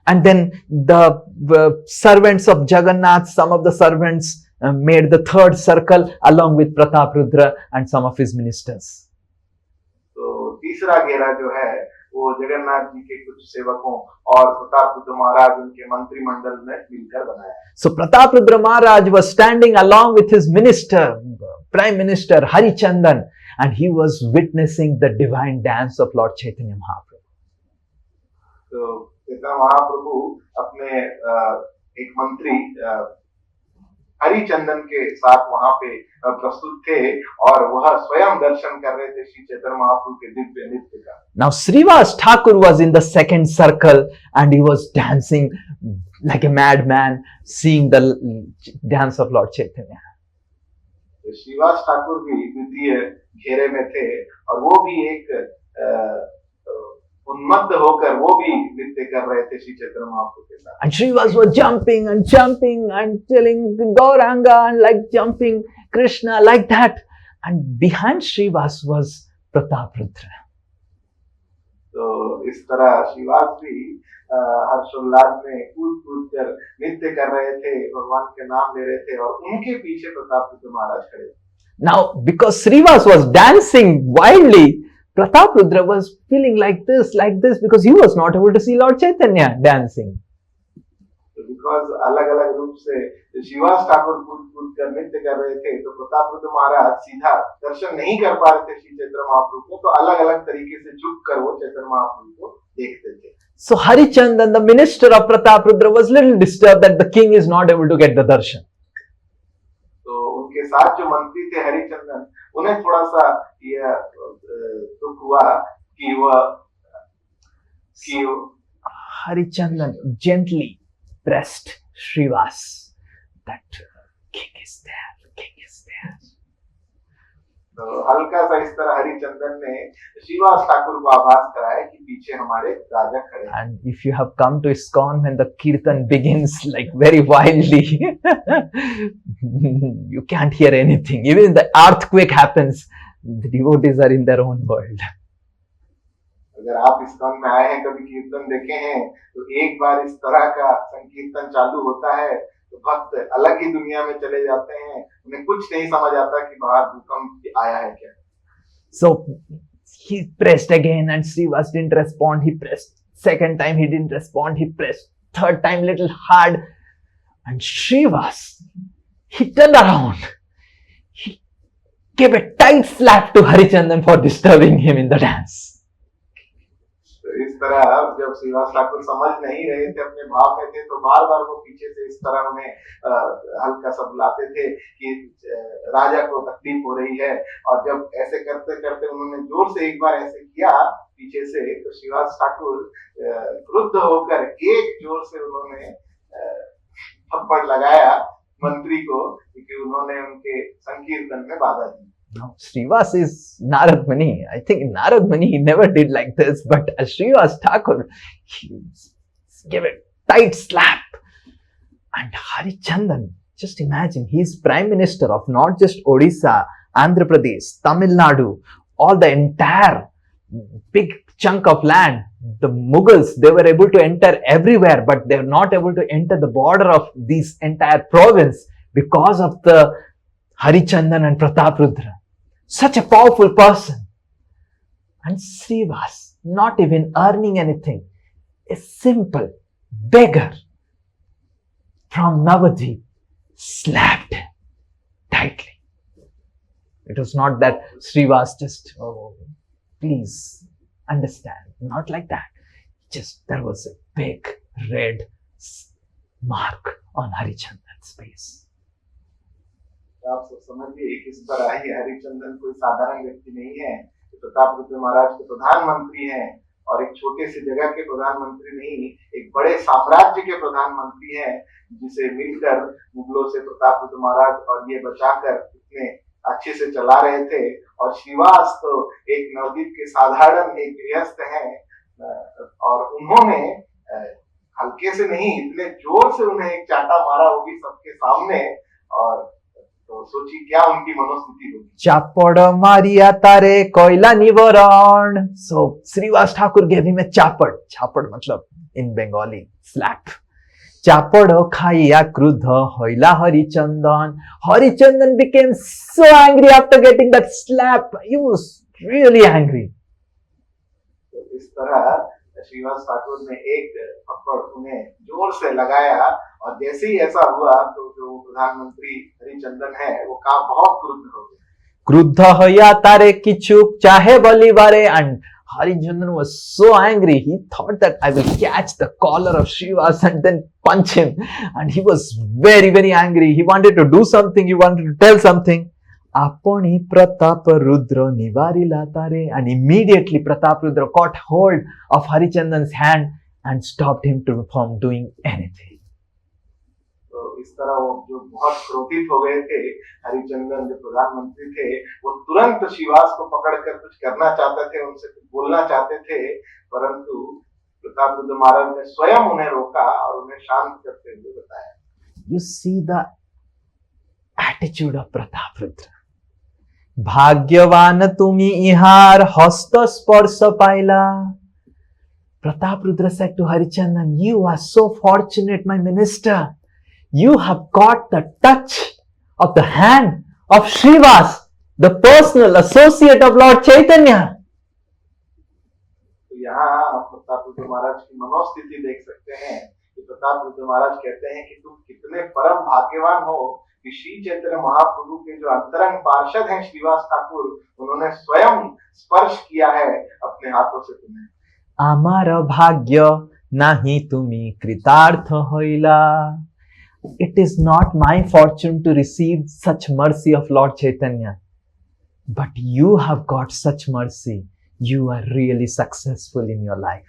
[SPEAKER 1] And then the servants of Jagannath, some of the servants made the third circle along with Prataprudra and some of his ministers.
[SPEAKER 2] तो तीसरा घेरा जो है वो जगन्नाथ जी के कुछ सेवकों और प्रतापरुद्र महाराज उनके मंत्रिमंडल में मिलकर बनाया।
[SPEAKER 1] So Prataprudra Maharaj was standing along with his minister, Prime Minister Harichandan, and he was witnessing the divine dance of Lord Chaitanya Mahaprabhu.
[SPEAKER 2] तो चैतन्य महाप्रभु अपने एक मंत्री हरिचंदन के साथ वहां पे प्रस्तुत थे और वह स्वयं दर्शन कर रहे थे श्री चैतन्य महाप्रभु के दिव्य नृत्य का।
[SPEAKER 1] Now Srivas Thakur was in the second circle and he was dancing like a madman, seeing the dance of Lord Chaitanya.
[SPEAKER 2] Shrivas Thakur भी द्वितीय घेरे में थे और वो भी एक उन्मत्त होकर वो भी नृत्य कर रहे थे श्री चैतन्य महाप्रभु के साथ।
[SPEAKER 1] And Srivas was jumping and telling Gauranga and like jumping Krishna like that. And behind Srivas was Prataprudra.
[SPEAKER 2] तो इस तरह श्रीवास भी हर्षोल्लास में कूद कूद कर नृत्य कर रहे थे, भगवान के नाम ले रहे थे और उनके पीछे प्रतापरुद्र महाराज खड़े थे।
[SPEAKER 1] Now, because Srivas was dancing wildly, Prataprudra was feeling like this, because he was not able to see Lord Chaitanya dancing.
[SPEAKER 2] तो बिकॉज अलग अलग रूप से श्रीवास ठाकुर कूद कूद कर नृत्य कर रहे थे, तो प्रतापरुद्र महाराज सीधा दर्शन नहीं कर पा रहे थे श्री चैतन्य महाप्रभु को, तो अलग अलग तरीके से झुक कर वो चैतन्य महाप्रभु को देखते थे।
[SPEAKER 1] So Harichandan, the minister of Prataprudra, was little disturbed that the king is not able to get the darshan.
[SPEAKER 2] तो उनके साथ जो मंत्री थे हरिचंदन, उन्हें थोड़ा सा यह दुख हुआ कि
[SPEAKER 1] Harichandan gently pressed Srivas that king is there, king is there.
[SPEAKER 2] तो हल्का सा इस तरह हरिचंदन ने श्रीवास ठाकुर को आभास कराया कि पीछे हमारे राजा खड़े हैं।
[SPEAKER 1] And if you have come to ISKCON when the kirtan begins like very wildly, you can't hear anything. Even the earthquake happens, the devotees are in their own world.
[SPEAKER 2] अगर आप ISKCON में आए हैं, कभी कीर्तन देखे हैं, तो एक बार इस तरह का संकीर्तन चालू होता है तो भक्त अलग ही दुनिया में चले जाते हैं, उन्हें कुछ नहीं समझ आता कि बाहर भूकंप आया है क्या।
[SPEAKER 1] So he pressed again and Srivas didn't respond. He pressed second time, he didn't respond. He pressed third time little hard, and Srivas, he turned around. He gave a tight slap to Harichandan for disturbing him in the dance.
[SPEAKER 2] तो इस तरह जब श्रीवास ठाकुर समझ नहीं रहे थे, अपने भाव में थे, तो बार बार वो पीछे से इस तरह उन्हें हल्का सा बुलाते थे कि राजा को तकलीफ हो रही है, और जब ऐसे करते करते उन्होंने जोर से एक बार ऐसे किया पीछे से, तो श्रीवास ठाकुर क्रुद्ध होकर एक जोर से उन्होंने थप्पड़ लगाया मंत्री को, क्योंकि उन्होंने उनके संकीर्तन में बाधा दी।
[SPEAKER 1] Now, Srivas is Narad Muni. I think in Narad Muni he never did like this, but as Srivas Thakur, he gave a tight slap. And Harichandan, just imagine, he is Prime Minister of not just Odisha, Andhra Pradesh, Tamil Nadu, all the entire big chunk of land. The Mughals, they were able to enter everywhere, but they were not able to enter the border of this entire province because of the Harichandan and Prataprudra. Such a powerful person. And Srivas, not even earning anything, a simple beggar from Navadvip, slapped him tightly. It was not that Srivas just, oh, please understand, not like that. Just there was a big red mark on Harichandan's face.
[SPEAKER 2] आप सब समझिए, किस तरह ही हरिचंदन कोई साधारण व्यक्ति नहीं है, प्रतापरुद्र महाराज के प्रधानमंत्री हैं, और एक छोटे से जगह के प्रधानमंत्री नहीं, एक बड़े साम्राज्य के प्रधानमंत्री हैं, जिसे मिलकर मुगलों से प्रतापरुद्र महाराज और ये बचाकर इतने अच्छे से चला रहे थे। और श्रीवास तो एक नवद्वीप के साधारण एक गृहस्थ हैं, और उन्होंने हल्के से नहीं, इतने जोर से उन्हें एक चाटा मारा, वो भी सबके सामने। और तो सोचिए क्या उनकी मनोस्थिति होगी।
[SPEAKER 1] चापड़ मारिया तारे कोयला निवरण. So Srivas Thakur gave him a chapad. Chapad मतलब in Bengali slap. Chapad खाइया क्रुद्ध होइला Harichandan. Harichandan became so angry after getting that slap. He was really angry.
[SPEAKER 2] तो इस तरह श्रीवास ठाकुर ने एक थप्पड़ उन्हें जोर से लगाया, और जैसे ही ऐसा हुआ तो जो प्रधानमंत्री हरिचंदन है वो बहुत क्रुद्ध हो गए।
[SPEAKER 1] क्रुद्ध होया तारे किचुक चाहे बलिबारे. And Harichandan was so angry, he thought that I will catch the collar of Srivas and then punch him. And he was very, very angry. He wanted to do something, he wanted to tell something. Aponi Prataparudra nivarila tare. And immediately Prataparudra caught hold of Harichandan's hand and stopped him from doing anything.
[SPEAKER 2] तो तो इस तरह वो जो बहुत क्रोधित हो गए थे, हरिचंदन जो प्रधानमंत्री थे, वो तुरंत श्रीवास को पकड़कर कुछ करना चाहते थे, उनसे कुछ बोलना चाहते थे, परंतु प्रतापरुद्र महाराज ने स्वयं उन्हें रोका और उन्हें शांत करते हुए बताया।
[SPEAKER 1] You see the attitude of Prataprudra. भाग्यवान तुम्ही इहार हस्त स्पर्श पाइला. Prataprudra said to Harichandan, you are so fortunate, my minister. You have got the touch of the hand of Srivas, the personal associate of Lord Chaitanya.
[SPEAKER 2] तो यहाँ आप प्रतापरुद्र महाराज की मनोस्थिति देख सकते हैं कि प्रतापरुद्र महाराज कहते हैं कि तुम कितने परम भाग्यवान हो कि श्री चैतन्य महाप्रभु के जो अंतरंग पार्षद हैं श्रीवास ठाकुर, उन्होंने स्वयं स्पर्श किया है अपने हाथों से तुम्हें।
[SPEAKER 1] आमार भाग्य नाही तुम्ही कृतार्थ होइला. It is not my fortune to receive such mercy of Lord Chaitanya, but you have got such mercy. You are really successful in your life.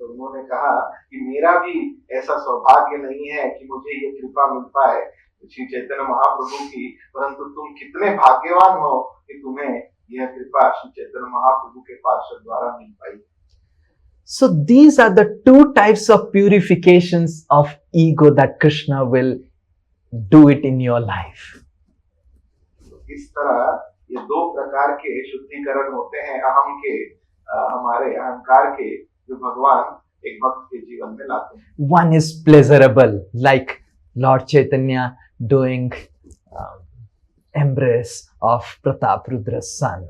[SPEAKER 2] तो उन्होंने कहा कि मेरा भी ऐसा सौभाग्य नहीं है कि मुझे ये कृपा मिल पाए श्री चैतन्य महाप्रभु की, परंतु तुम कितने भाग्यवान हो कि तुम्हें यह कृपा श्री चैतन्य महाप्रभु के पार्षद द्वारा मिल पाई।
[SPEAKER 1] So these are the two types of purifications of ego that Krishna will do it in your life.
[SPEAKER 2] इस तरह ये दो प्रकार के शुद्धिकरण होते हैं अहम के, हमारे अहंकार के, जो भगवान एक भक्त के जीवन में लाते हैं।
[SPEAKER 1] One is pleasurable, like Lord Chaitanya doing embrace of Prataparudra's son.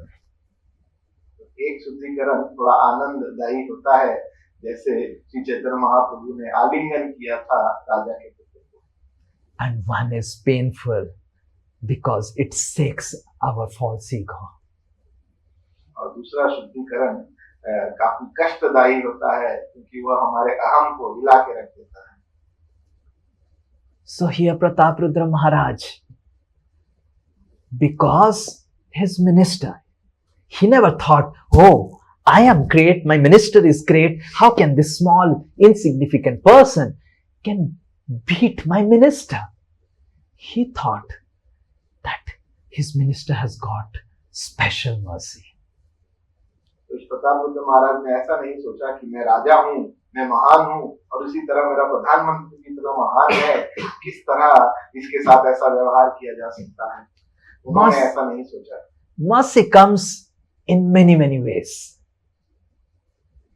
[SPEAKER 2] एक शुद्धिकरण थोड़ा आनंददायी होता है, जैसे श्री चैतन्य महाप्रभु ने आलिंगन किया था राजा के पुत्र को।
[SPEAKER 1] And one is painful because it shakes our false ego.
[SPEAKER 2] और दूसरा शुद्धिकरण काफी कष्टदायी होता है क्योंकि वह हमारे अहम को हिला के रख देता है।
[SPEAKER 1] So here Prataparudra Maharaj, because his minister, he never thought, oh, I am great, my minister is great, how can this small insignificant person can beat my minister? He thought that his minister has got special mercy.
[SPEAKER 2] तो इस प्रतापरुद्र महाराज ने ऐसा नहीं सोचा कि मैं राजा हूँ, मैं महान हूँ और उसी तरह मेरा प्रधानमंत्री की तरह महान है, किस तरह इसके साथ ऐसा व्यवहार किया जा सकता है। उन्होंने ऐसा नहीं सोचा।
[SPEAKER 1] Mercy comes in many, many ways.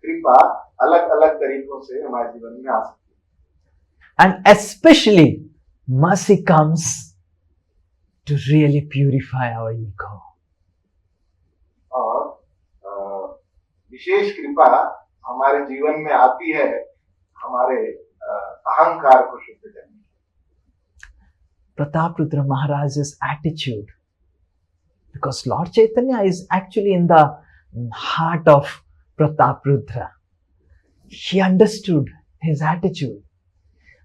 [SPEAKER 2] कृपा अलग अलग तरीकों से हमारे जीवन में आ सकती है।
[SPEAKER 1] And especially mercy comes to really purify our ego.
[SPEAKER 2] और विशेष कृपा हमारे जीवन में आती है हमारे अहंकार को शुद्ध करने की।
[SPEAKER 1] Prataparudra Maharaj's attitude, because Lord Chaitanya is actually in the heart of Prataparudra. He understood his attitude.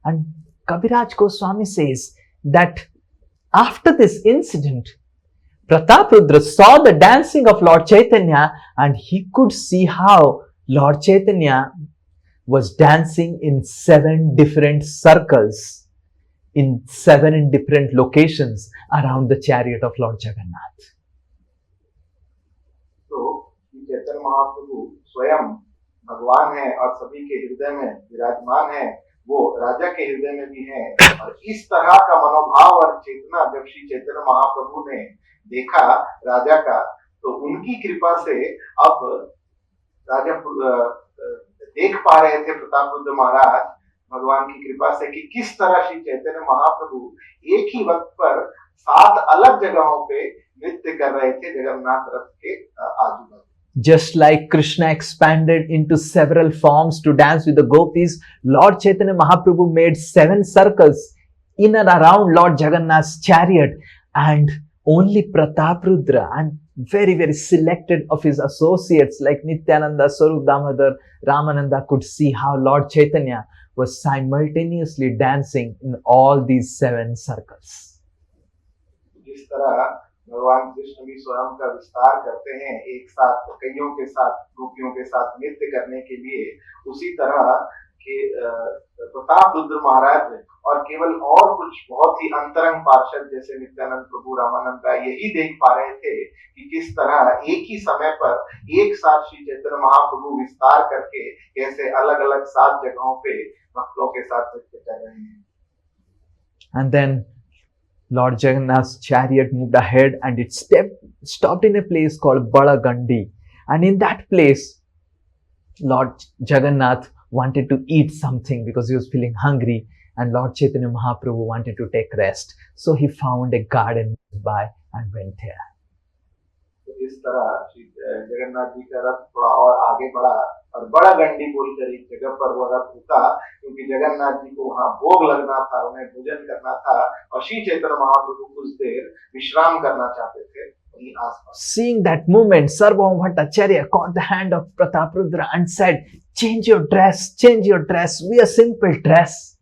[SPEAKER 1] And Kaviraj Goswami says that after this incident, Prataparudra saw the dancing of Lord Chaitanya and he could see how Lord Chaitanya was dancing in 7 different circles, in 7 different locations around the chariot of Lord Jagannath.
[SPEAKER 2] तो चैतन्य महाप्रभु स्वयं भगवान है और सभी के हृदय में विराजमान है, वो राजा के हृदय में भी है। और इस तरह का मनोभाव और चेतना जब श्री चैतन्य महाप्रभु ने देखा राजा का, तो उनकी कृपा से अब राजा देख पा रहे थे प्रतापरुद्र महाराज भगवान की कृपा से कि किस तरह श्री चैतन्य महाप्रभु एक ही वक्त पर 7 अलग जगहों पे नृत्य कर रहे थे जगन्नाथ रथ के आजू बाजू।
[SPEAKER 1] Just like Krishna expanded into several forms to dance with the gopis, Lord Chaitanya Mahaprabhu made 7 circles in and around Lord Jagannath's chariot, and only Prataparudra and very, very selected of his associates like Nityananda, Swarup Damodar, Ramananda could see how Lord Chaitanya was simultaneously dancing in all these 7 circles.
[SPEAKER 2] जिस तरह भगवान कृष्ण भी स्वयं का विस्तार करते हैं एक साथ कईयों के साथ गोपियों के साथ नृत्य करने के लिए, उसी तरह कि प्रताप रुद्र महाराज और केवल और कुछ बहुत ही अंतरंग पार्षद जैसे नित्यानंद प्रभु, रामानंद राय यही देख पा रहे थे कि किस तरह एक ही समय पर एक साथ श्री चैतन्य महाप्रभु विस्तार करके कैसे अलग अलग 7 जगहों पे भक्तों के साथ नृत्य कर रहे हैं।
[SPEAKER 1] And then Lord Jagannath's chariot moved ahead and it stopped in a place called Balagandi. And in that place, Lord Jagannath wanted to eat something because he was feeling hungry. And Lord Chaitanya Mahaprabhu wanted to take rest. So he found a garden nearby and went there.
[SPEAKER 2] तो इस तरह श्री जगन्नाथ जी का रथ थोड़ा और आगे बढ़ा और बड़ा गंडी बोलकर एक जगह पर वो रथ रुका, क्योंकि जगन्नाथ जी को वहां भोग लगना था, उन्हें भोजन करना था और श्री चैतन्य महाप्रभु कुछ देर विश्राम करना चाहते थे वहीं आसपास।
[SPEAKER 1] Seeing that moment, Sarvabhauma Bhattacharya caught the hand of Prataprudra and said, change your dress, wear simple dress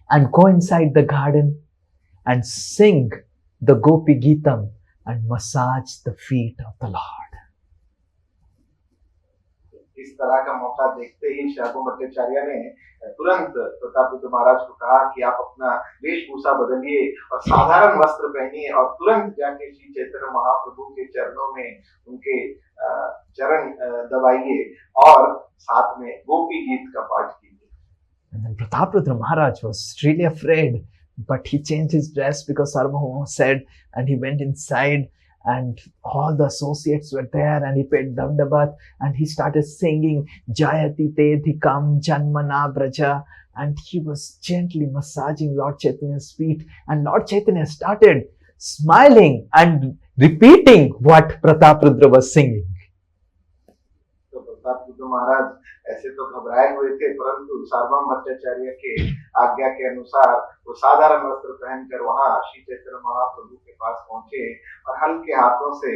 [SPEAKER 1] and go inside the garden and sing the Gopi Geetam and massage the feet of the Lord.
[SPEAKER 2] इस तरह का मौका देखते ही सार्वभौम भट्टाचार्य ने तुरंत प्रतापरुद्र महाराज को कहा कि आप अपना वेशभूषा बदलिए और साधारण वस्त्र पहनिए और तुरंत जाके श्री चैतन्य महाप्रभु के चरणों में उनके चरण दबाइए और साथ में गोपी गीत का पाठ कीजिए।
[SPEAKER 1] And then Prataprudra Maharaj was really afraid, but he changed his dress because Sarvabhauma said, and he went inside and all the associates were there and he paid Dandavat and he started singing Jayati Tedhikam Janmana Braja, and he was gently massaging Lord Chaitanya's feet, and Lord Chaitanya started smiling and repeating what Prataprudra was singing.
[SPEAKER 2] तो प्रतापरुद्र महाराज ऐसे तो घबराए हुए थे, परंतु सार्वभौम भट्टाचार्य के आज्ञा के अनुसार वो साधारण वस्त्र पहनकर वहां श्री चैतन्य महाप्रभु के पास पहुंचे और हल्के हाथों से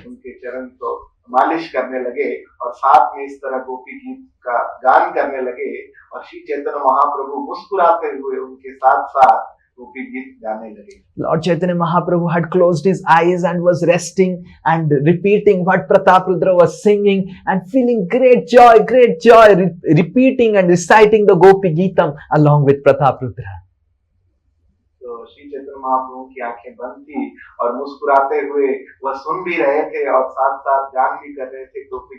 [SPEAKER 2] उनके चरण को मालिश करने लगे और साथ में इस तरह गोपी गीत का गान करने लगे और श्री चैतन्य महाप्रभु मुस्कुराते हुए उनके साथ साथ गोपी गीत गाने लगे।
[SPEAKER 1] Lord Chaitanya Mahaprabhu had closed his eyes and was resting and repeating what Prataprudra was singing and feeling great joy, repeating and reciting the Gopi Geetam along with Prataprudra.
[SPEAKER 2] तो श्री चैतन्य महाप्रभु की आंखें बंद थी और मुस्कुराते हुए वह सुन भी रहे थे और साथ साथ गान भी कर रहे थे गोपी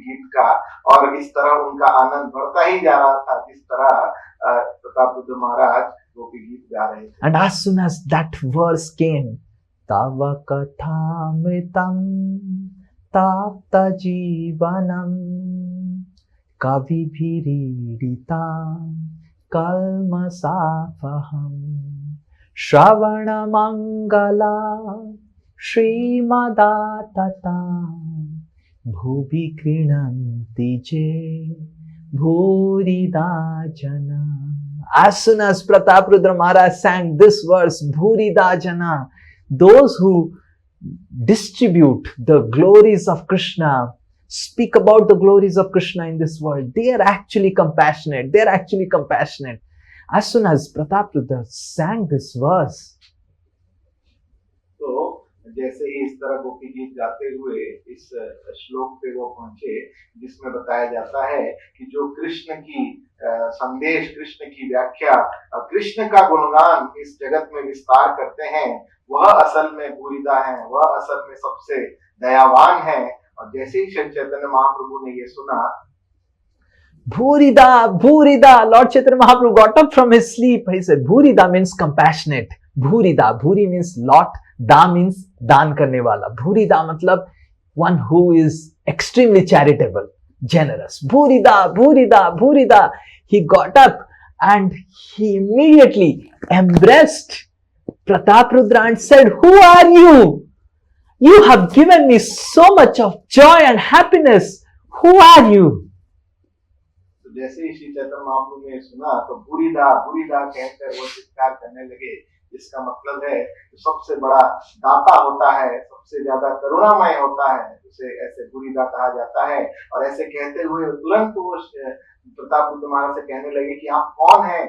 [SPEAKER 2] गीत का, और इस तरह उनका आनंद बढ़ता ही जा रहा था जिस तरह प्रतापरुद्र महाराज गोपी गीत गा रहे थे।
[SPEAKER 1] And as soon as that verse came, Tava Kathamritam Tapta Jivanam Kavi Bhiriditam Kalmasafaham Shravana Mangala Srimadatata Bhubi Krinanti Je Bhurida Jana. As soon as Prataprudra Maharaj sang this verse, Bhurida Jana, those who distribute the glories of Krishna, speak about the glories of Krishna in this world, they are actually compassionate. As soon as Prataprudra sang this verse,
[SPEAKER 2] तो जैसे ही इस तरह गोपी गीत गाते हुए इस श्लोक पे वो पहुंचे जिसमें बताया जाता है कि जो कृष्ण की संदेश, कृष्ण की व्याख्या, कृष्ण का गुणगान इस जगत में विस्तार करते हैं, वह असल में भूरिदा हैं, वह असल में सबसे दयावान हैं। और जैसे ही श्री चैतन्य महाप्रभु ने ये सुना,
[SPEAKER 1] Bhurida, Lord Chaitanya Mahaprabhu got up from his sleep. He said, Bhurida means compassionate. Bhuri means lot, da means daan karne wala. Bhurida matlab one who is extremely charitable, generous. Bhurida. He got up and he immediately embraced Prataprudra and said, who are you? You have given me so much of joy and happiness. Who are you?
[SPEAKER 2] जैसे ही श्री चैतन्य महाप्रभु ने सुना तो भूरिदा कहकर वो चित्कार करने लगे, जिसका मतलब है जो सबसे बड़ा दाता होता है, सबसे ज्यादा करुणामय होता है, उसे ऐसे भूरिदा कहा जाता है। और ऐसे कहते हुए तुरंत वो प्रतापरुद्र महाराज से कहने लगे कि आप कौन हैं,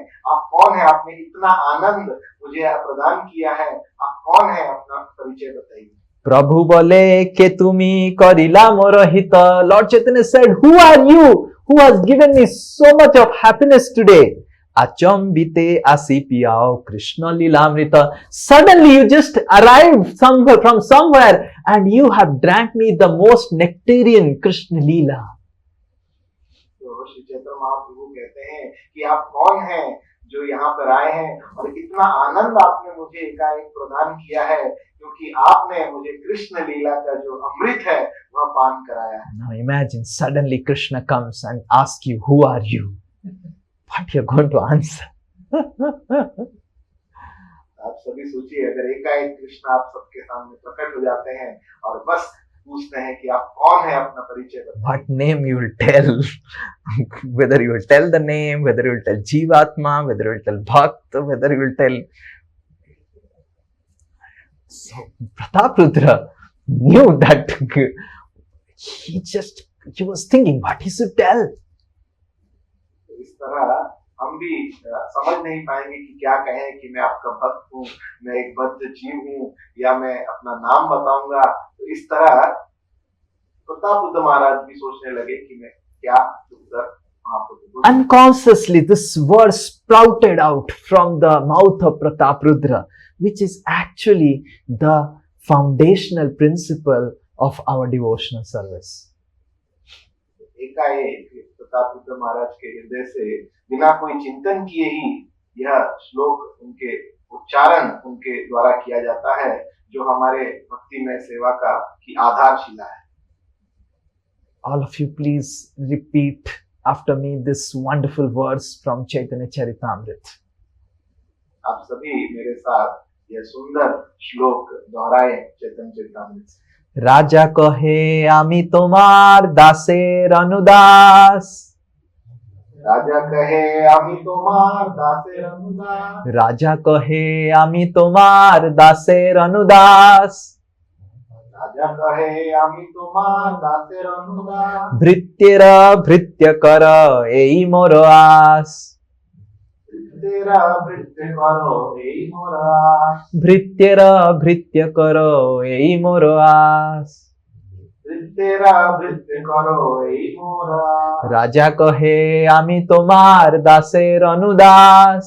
[SPEAKER 2] आपने इतना आनंद मुझे प्रदान किया है, आप कौन हैं, अपना परिचय बताइए।
[SPEAKER 1] प्रभु बोले के तुमी करिला मोर हित. Lord Chaitanya said, who are you who has given me so much of happiness today. Achambite asipiyao Krishna Lilamrita. Suddenly you just arrived somewhere from somewhere and you have drank me the most nectarian Krishna Leela.
[SPEAKER 2] तो श्री चैतन्य महाप्रभु कहते हैं कि आप कौन हैं जो यहाँ पर आए हैं और इतना आनंद आपने मुझे एकाएक प्रदान किया है क्योंकि आपने मुझे कृष्ण लीला का जो अमृत है वह पान कराया है.
[SPEAKER 1] Now imagine suddenly Krishna comes and asks you, who are you? What you're going to answer?
[SPEAKER 2] आप सभी सोचिए अगर एकाएक कृष्ण आप सबके सामने प्रकट हो जाते हैं और बस पूछते हैं कि आप कौन है, अपना परिचय बताइए.
[SPEAKER 1] What name you will tell? Whether you will tell the name, whether you will tell Jivatma, whether you will tell Bhakt, whether you will tell. So Prataprudra knew that he was thinking what he should tell.
[SPEAKER 2] इस तरह हम भी समझ नहीं पाएंगे कि क्या कहें कि मैं आपका भक्त हूँ, मैं एक बद्ध जीव हूँ या मैं अपना नाम बताऊंगा. तो इस तरह प्रतापरुद्र महाराज भी सोचने लगे कि मैं क्या उत्तर महाप्रभु.
[SPEAKER 1] Unconsciously, this word sprouted out from the mouth of Prataprudra, which is actually the foundational principle of our devotional service.
[SPEAKER 2] एकाएक प्रतापरुद्र महाराज के हृदय से बिना कोई चिंतन किए ही यह श्लोक उनके उच्चारण उनके द्वारा किया जाता है जो हमारे भक्तिमय सेवा का की आधारशिला है.
[SPEAKER 1] All of you please repeat after me this wonderful verse from Chaitanya Charitamrita.
[SPEAKER 2] आप सभी मेरे साथ यह सुंदर श्लोक दोहराए चैतन्य चरितामृत.
[SPEAKER 1] রাজা কহে আমি তোমার দাসের অনুদাস.
[SPEAKER 2] राजा कहे आमी तोमार दासेर अनुदास.
[SPEAKER 1] রাজা কহে আমি তোমার দাসের অনুদাস.
[SPEAKER 2] राजा कहे आमी तोमार दासेर अनुदास.
[SPEAKER 1] ভৃত্যের ভৃত্য কর এই মোর আস.
[SPEAKER 2] तेरा वृत्ति करो এই মোর আস.
[SPEAKER 1] ভৃত্যের ভৃত্য কর এই মোর আস.
[SPEAKER 2] तेरा वृत्ति करो এই মোর আস.
[SPEAKER 1] রাজা কহে আমি তোমার দাসের অনুদাস.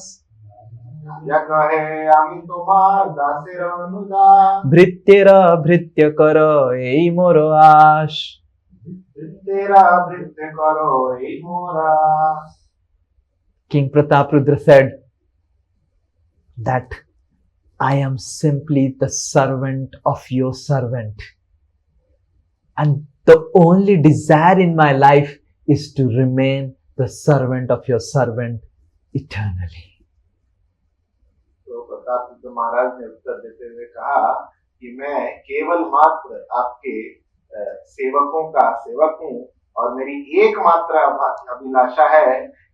[SPEAKER 2] রাজা কহে আমি তোমার দাসের অনুদাস.
[SPEAKER 1] ভৃত্যের ভৃত্য কর এই মোর আস.
[SPEAKER 2] तेरा वृत्ति करो এই মোর আস.
[SPEAKER 1] King Prataprudra said that I am simply the servant of your servant. And the only desire in my life is to remain the servant of your servant eternally.
[SPEAKER 2] तो प्रतापरुद्र महाराज ने उत्तर देते हुए कहा कि मैं केवल मात्र आपके सेवकों का सेवक हूँ और मेरी एकमात्र अभिलाषा है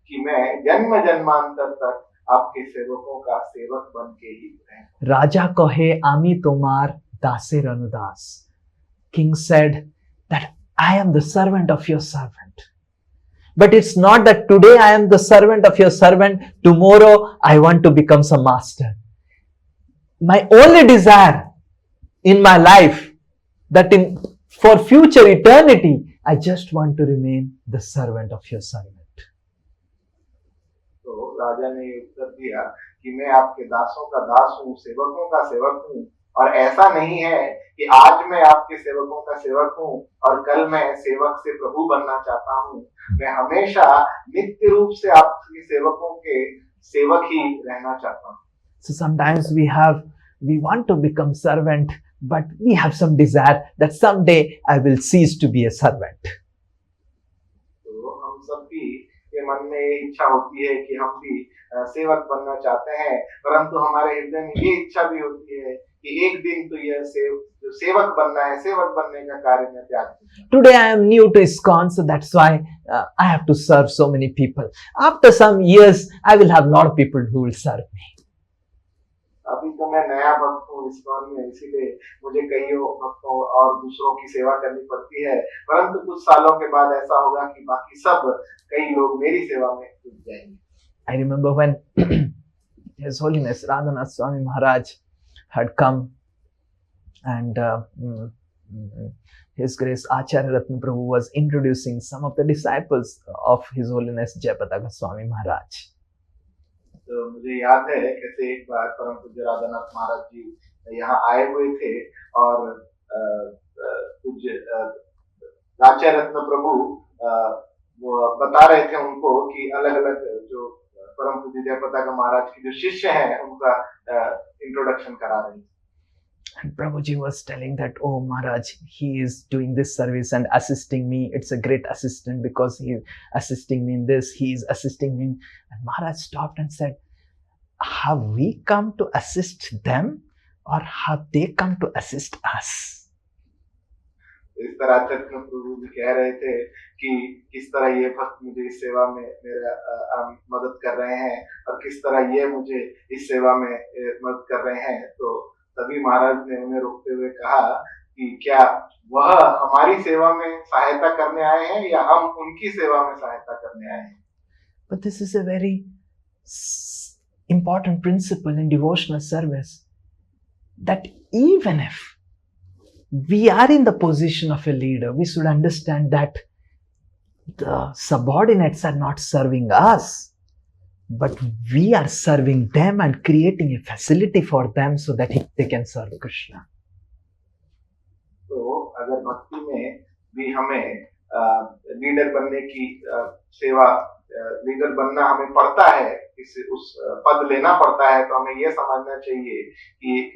[SPEAKER 2] कि मैं जन्म जन्मांतर तक आपके सेवकों का सेवक बन के ही रहूं.
[SPEAKER 1] Raja kahe ami tomar daser anudas. King said that I am the servant of your servant. But it's not that today I am the servant of your servant, tomorrow I want to become some master. My only desire in my life that for future eternity, I just want to remain the servant of your servant.
[SPEAKER 2] तो राजा ने उत्तर दिया कि मैं आपके दासों का दास हूँ, सेवकों का सेवक हूँ और ऐसा नहीं है कि आज मैं आपके सेवकों का सेवक हूँ और कल मैं सेवक से प्रभु बनना चाहता हूँ. मैं हमेशा नित्य रूप से आपके सेवकों के सेवक ही रहना चाहता हूँ.
[SPEAKER 1] So sometimes we want to become servant, but we have some desire that someday I will cease to be a servant.
[SPEAKER 2] तो हम सब भी के मन में ये इच्छा होती है कि हम भी सेवक बनना चाहते हैं, परंतु हमारे हृदय में ये इच्छा भी होती है कि एक दिन तो यह जो सेवक बनना है, सेवक बनने का कार्य में त्याग दूं.
[SPEAKER 1] Today I am new to ISKCON, so that's why I have to serve so many people. After some years, I will have a lot of people who will serve me.
[SPEAKER 2] अभी तो मैं नया भक्त हूँ ISKCON में, इसीलिए मुझे कईयों भक्तों और दूसरों की सेवा करनी पड़ती है, परंतु कुछ सालों के बाद ऐसा होगा कि बाकी सब कई लोग मेरी सेवा में जुट जाएंगे.
[SPEAKER 1] I remember when His Holiness Radhanath Swami Maharaj had come and His Grace Acharya Ratna Prabhu was introducing some of the disciples of His Holiness Jayapataka Goswami Maharaj.
[SPEAKER 2] तो मुझे याद है कैसे एक बार परम पूज्य राधानाथ महाराज जी यहाँ आए हुए थे और पूज्य आचार्य रत्न प्रभु वो बता रहे थे उनको कि अलग अलग जो परम पूज्य जयपताका महाराज के जो शिष्य हैं उनका इंट्रोडक्शन करा रहे थे.
[SPEAKER 1] And Prabhuji was telling that, oh Maharaj, he is doing this service and assisting me. It's a great assistant because he is assisting me in this, he is assisting me. And Maharaj stopped and said, have we come to assist them or have they come to assist us?
[SPEAKER 2] इस तरह चैतन्य प्रभु भी कह रहे थे कि किस तरह ये भक्त मुझे इस सेवा में मेरा मदद कर रहे हैं और किस तरह ये मुझे इस सेवा में मदद कर रहे हैं. तो तभी महाराज ने उन्हें रोकते हुए कहा कि क्या वह हमारी सेवा में सहायता करने आए हैं या हम उनकी सेवा में सहायता करने आए हैं.
[SPEAKER 1] But this is a very important principle in devotional service, that even if we are in the position of a leader, we should understand that the subordinates are not serving us, but we are serving them and creating a facility for them so that they can serve Krishna.
[SPEAKER 2] तो अगर भक्ति में भी हमें leader बनने की सेवा leader बनना हमें पड़ता है, उस पद लेना पड़ता है, तो हमें यह समझना चाहिए कि एक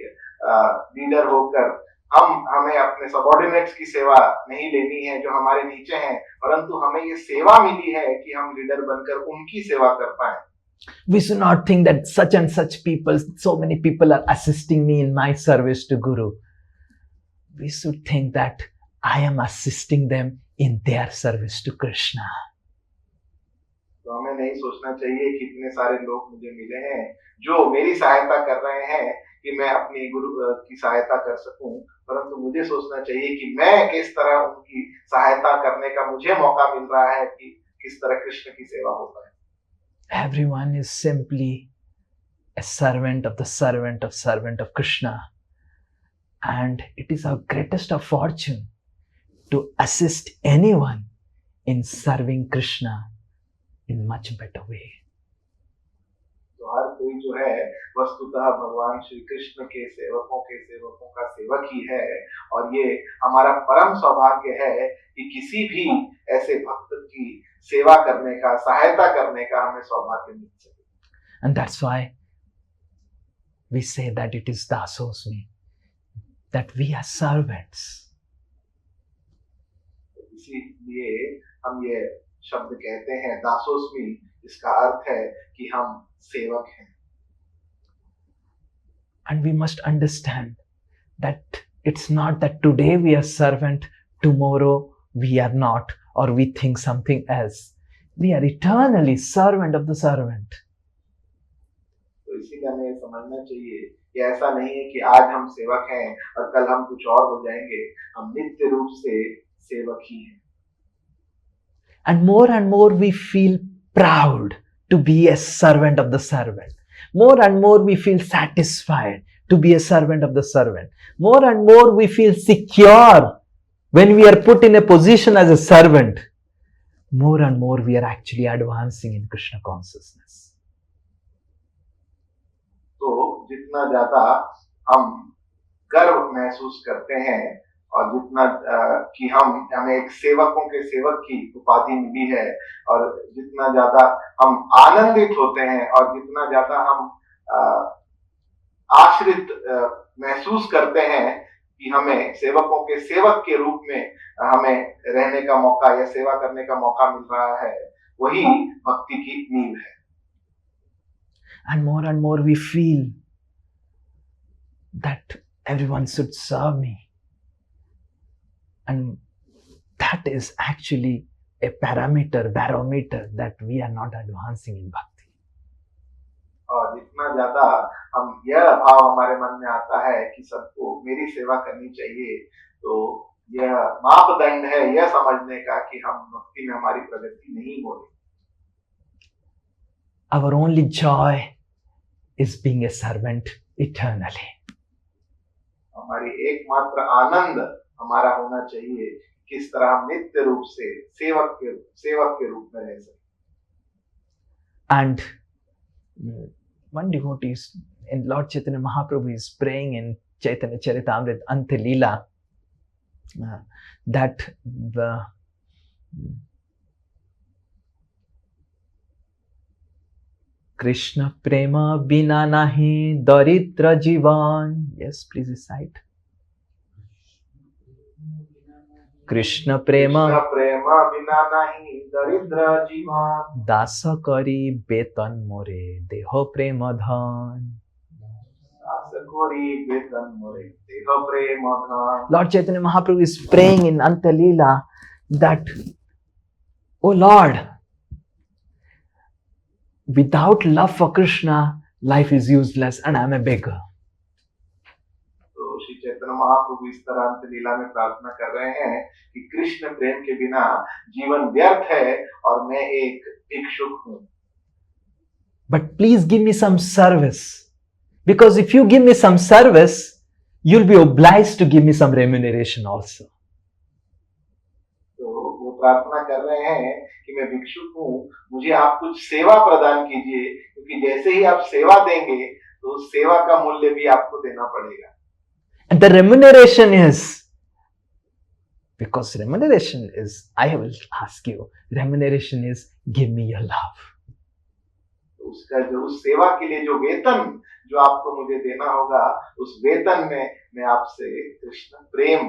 [SPEAKER 2] लीडर होकर हमें अपने सबऑर्डिनेट्स की सेवा नहीं लेनी है जो हमारे नीचे हैं, परंतु हमें ये सेवा मिली है कि हम लीडर बनकर उनकी सेवा कर पाए.
[SPEAKER 1] We should not think that such and such people, so many people are assisting me in my service to Guru. We should think that I am assisting them in their service to Krishna.
[SPEAKER 2] तो हमें नहीं सोचना चाहिए कि इतने सारे लोग मुझे मिले हैं जो मेरी सहायता कर रहे हैं कि मैं अपनी गुरु की सहायता कर सकूं, परंतु मुझे सोचना चाहिए कि मैं किस तरह उनकी सहायता करने का मुझे मौका मिल रहा है कि किस तरह कृष्ण की सेवा हो पाए.
[SPEAKER 1] Everyone is simply a servant of Krishna. And it is our greatest of fortune to assist anyone in serving Krishna in much better way.
[SPEAKER 2] तो हर कोई जो है वस्तुतः भगवान श्री कृष्ण के सेवकों का सेवक ही है, और ये हमारा परम सौभाग्य है कि किसी भी ऐसे भक्त की सेवा करने का, सहायता करने का हमें सौभाग्य मिल सके.
[SPEAKER 1] And that's why we say that it is dasosmi, that we are servants.
[SPEAKER 2] इसीलिए हम ये शब्द कहते हैं दासोस्मी, इसका अर्थ है कि हम सेवक हैं.
[SPEAKER 1] And we must understand that it's not that today we are servant, tomorrow we are not, or we think something else. We are eternally servant of the servant.
[SPEAKER 2] तो इसीलिए हमें समझना चाहिए कि ऐसा नहीं है कि आज हम सेवक हैं और कल हम कुछ और हो जाएंगे. हम नित्य रूप से सेवक ही हैं.
[SPEAKER 1] And more we feel proud to be a servant of the servant. More and more we feel satisfied to be a servant of the servant. More and more we feel secure when we are put in a position as a servant. More and more we are actually advancing in Krishna consciousness.
[SPEAKER 2] तो जितना ज्यादा हम गर्व महसूस करते हैं और जितना कि हमें एक सेवकों के सेवक की उपाधि मिली है, और जितना ज्यादा हम आनंदित होते हैं और जितना ज्यादा हम आश्रित महसूस करते हैं कि हमें सेवकों के सेवक के रूप में हमें रहने का मौका या सेवा करने का मौका मिल रहा है, वही भक्ति की नींव है.
[SPEAKER 1] And more we feel that everyone should serve me. And that is actually a barometer that we are not advancing in bhakti.
[SPEAKER 2] और जितना ज्यादा हम यह भाव हमारे मन में आता है कि सबको मेरी सेवा करनी चाहिए, तो यह मापदंड है यह समझने का कि हम भक्ति में हमारी प्रगति नहीं हो रही.
[SPEAKER 1] Our only joy is being a servant eternally.
[SPEAKER 2] हमारी एकमात्र आनंद हमारा होना चाहिए, किस तरह हम नित्य रूप से सेवक के रूप में रह सकें।
[SPEAKER 1] And one devotee in Lord Chaitanya Mahaprabhu is praying in Chaitanya Charitamrita Ante Leela that the Krishna prema bina nahi daridra jivan. Yes, please recite. Krishna prema
[SPEAKER 2] बिना नहीं दरिद्र जीवन,
[SPEAKER 1] dasa kari betan more deho prema dhan.
[SPEAKER 2] दासकोरी वेतन मोरे देह प्रेम धन।
[SPEAKER 1] Lord Chaitanya Mahaprabhu is praying in Anta Leela that, oh Lord, without love for Krishna, life is useless and I am a beggar.
[SPEAKER 2] तो श्री चैतन्य महाप्रभु इस तरह अंत लीला में प्रार्थना कर रहे हैं कि कृष्ण प्रेम के बिना जीवन व्यर्थ है और मैं एक भिक्षुक हूँ।
[SPEAKER 1] But please give me some service. Because if you give me some service, you'll be obliged to give me some remuneration also.
[SPEAKER 2] तो वो प्रार्थना कर रहे हैं कि मैं भिक्षुक हूँ, मुझे आप कुछ सेवा प्रदान कीजिए, क्योंकि जैसे ही आप सेवा देंगे तो उस सेवा का मूल्य भी आपको देना पड़ेगा।
[SPEAKER 1] And the remuneration is, because remuneration is, I will ask you, remuneration is give me your love.
[SPEAKER 2] उसका जो उस सेवा के लिए जो वेतन जो आपको मुझे देना होगा, उस वेतन में मैं आपसे कृष्ण प्रेम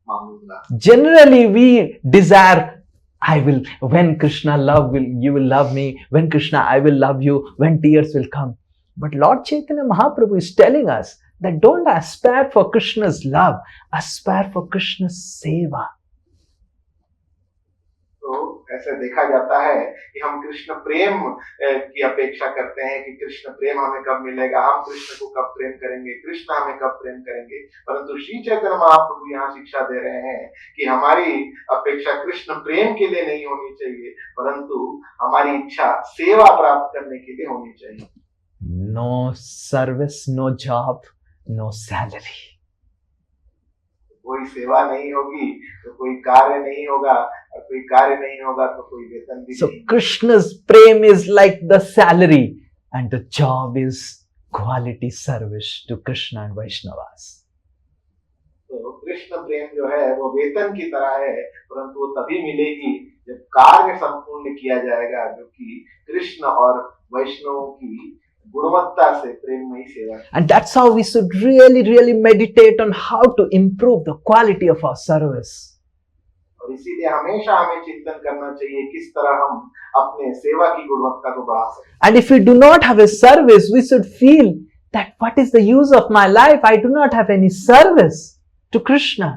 [SPEAKER 2] मांगूंगा।
[SPEAKER 1] Generally we desire, I will, when Krishna love will, you will love me, when Krishna I will love you, when tears will come. But Lord Chaitanya Mahaprabhu is telling us that don't aspire for Krishna's love, aspire for Krishna's seva.
[SPEAKER 2] तो ऐसे देखा जाता है कि हम कृष्ण प्रेम की अपेक्षा करते हैं कि कृष्ण प्रेम हमें कब मिलेगा, हम कृष्ण को कब प्रेम करेंगे, कृष्ण हमें कब प्रेम करेंगे। परंतु श्री चैतन्य महाप्रभु यहाँ शिक्षा दे रहे हैं कि हमारी अपेक्षा कृष्ण प्रेम के लिए नहीं होनी चाहिए, परंतु हमारी इच्छा सेवा प्राप्त करने के लिए होनी चाहिए।
[SPEAKER 1] No service, no job, no salary.
[SPEAKER 2] कोई सेवा नहीं होगी तो कोई कार्य नहीं होगा, और कोई कार्य नहीं होगा तो कोई वेतन भी
[SPEAKER 1] So
[SPEAKER 2] नहीं।
[SPEAKER 1] Krishna's prem is like the salary and the job is quality service to Krishna and Vaishnavas.
[SPEAKER 2] तो कृष्ण प्रेम जो है वो वेतन की तरह है, परंतु वो तभी मिलेगी जब कार्य संपूर्ण किया जाएगा, जो कि कृष्ण और वैष्णवों की गुणवत्ता से प्रेममयी सेवा।
[SPEAKER 1] And that's how we should really meditate on how to improve the quality of our service.
[SPEAKER 2] और इसीलिए हमेशा हमें चिंतन करना चाहिए किस तरह हम अपने सेवा की गुणवत्ता को बढ़ा सकते हैं।
[SPEAKER 1] And if we do not have a service, we should feel that what is the use of my life? I do not have any service to Krishna.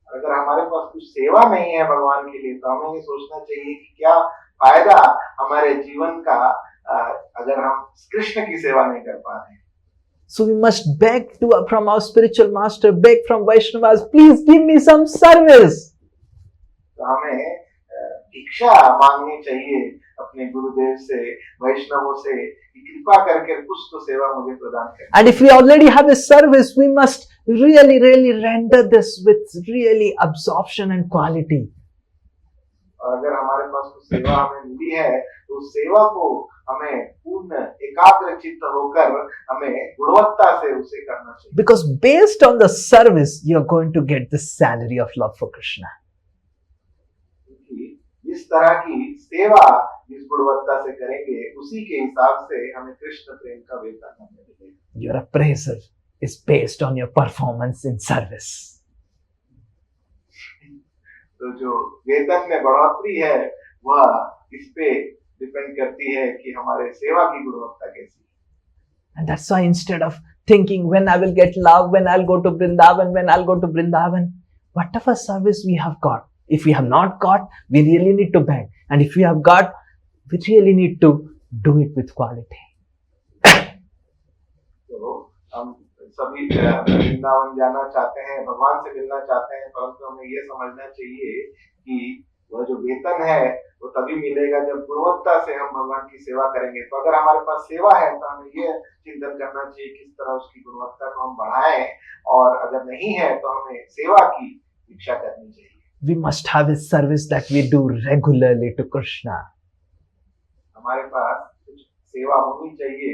[SPEAKER 2] अगर हमारे पास कुछ सेवा नहीं है भगवान के लिए, तो हमें ये सोचना चाहिए कि क्या फायदा हमारे जीवन का अगर हम कृष्ण की सेवा नहीं कर पा रहे हैं।
[SPEAKER 1] So we must beg from our spiritual master, beg from Vaishnavas, please give me some service.
[SPEAKER 2] तो हमें भिक्षा मांगनी चाहिए अपने गुरुदेव से, वैष्णवों से, कि कृपा करके कुछ तो सेवा मुझे प्रदान करें।
[SPEAKER 1] And if we already have a service, we must really render this with really absorption and quality.
[SPEAKER 2] और अगर हमारे पास कुछ सेवा हमें मिली है तो उस सेवा को हमें पूर्ण एकाग्र चित्त होकर हमें गुणवत्ता से उसे करना चाहिए।
[SPEAKER 1] Because based on the service, you are going to get the salary of love for Krishna.
[SPEAKER 2] इस तरह की सेवा जिस गुणवत्ता से करेंगे, उसी के हिसाब से हमें कृष्ण प्रेम का वेतन मिलेगा।
[SPEAKER 1] Your appraisal is based on your performance in service.
[SPEAKER 2] तो जो वेतन में बढ़ोतरी है वह इस पे डिपेंड करती है कि हमारे सेवा की गुणवत्ता कैसी है।
[SPEAKER 1] And that's why instead of thinking when I will get love, when I'll go to Vrindavan, whatever service we have got, if we have not got, we really need to beg. And if we have got, we really need to do it with quality.
[SPEAKER 2] तो हम सभी वृंदावन जाना चाहते हैं, भगवान से मिलना चाहते हैं, परंतु हमें ये समझना चाहिए कि वह जो वेतन है वो तभी मिलेगा जब गुणवत्ता से हम भगवान की सेवा करेंगे। तो अगर हमारे पास सेवा है तो हमें ये चिंतन करना चाहिए किस तरह उसकी गुणवत्ता को हम बढ़ाएं, और अगर नहीं है तो हमें सेवा की इच्छा करनी चाहिए।
[SPEAKER 1] We must have a service that we do regularly to Krishna.
[SPEAKER 2] हमारे पास कुछ सेवा होनी चाहिए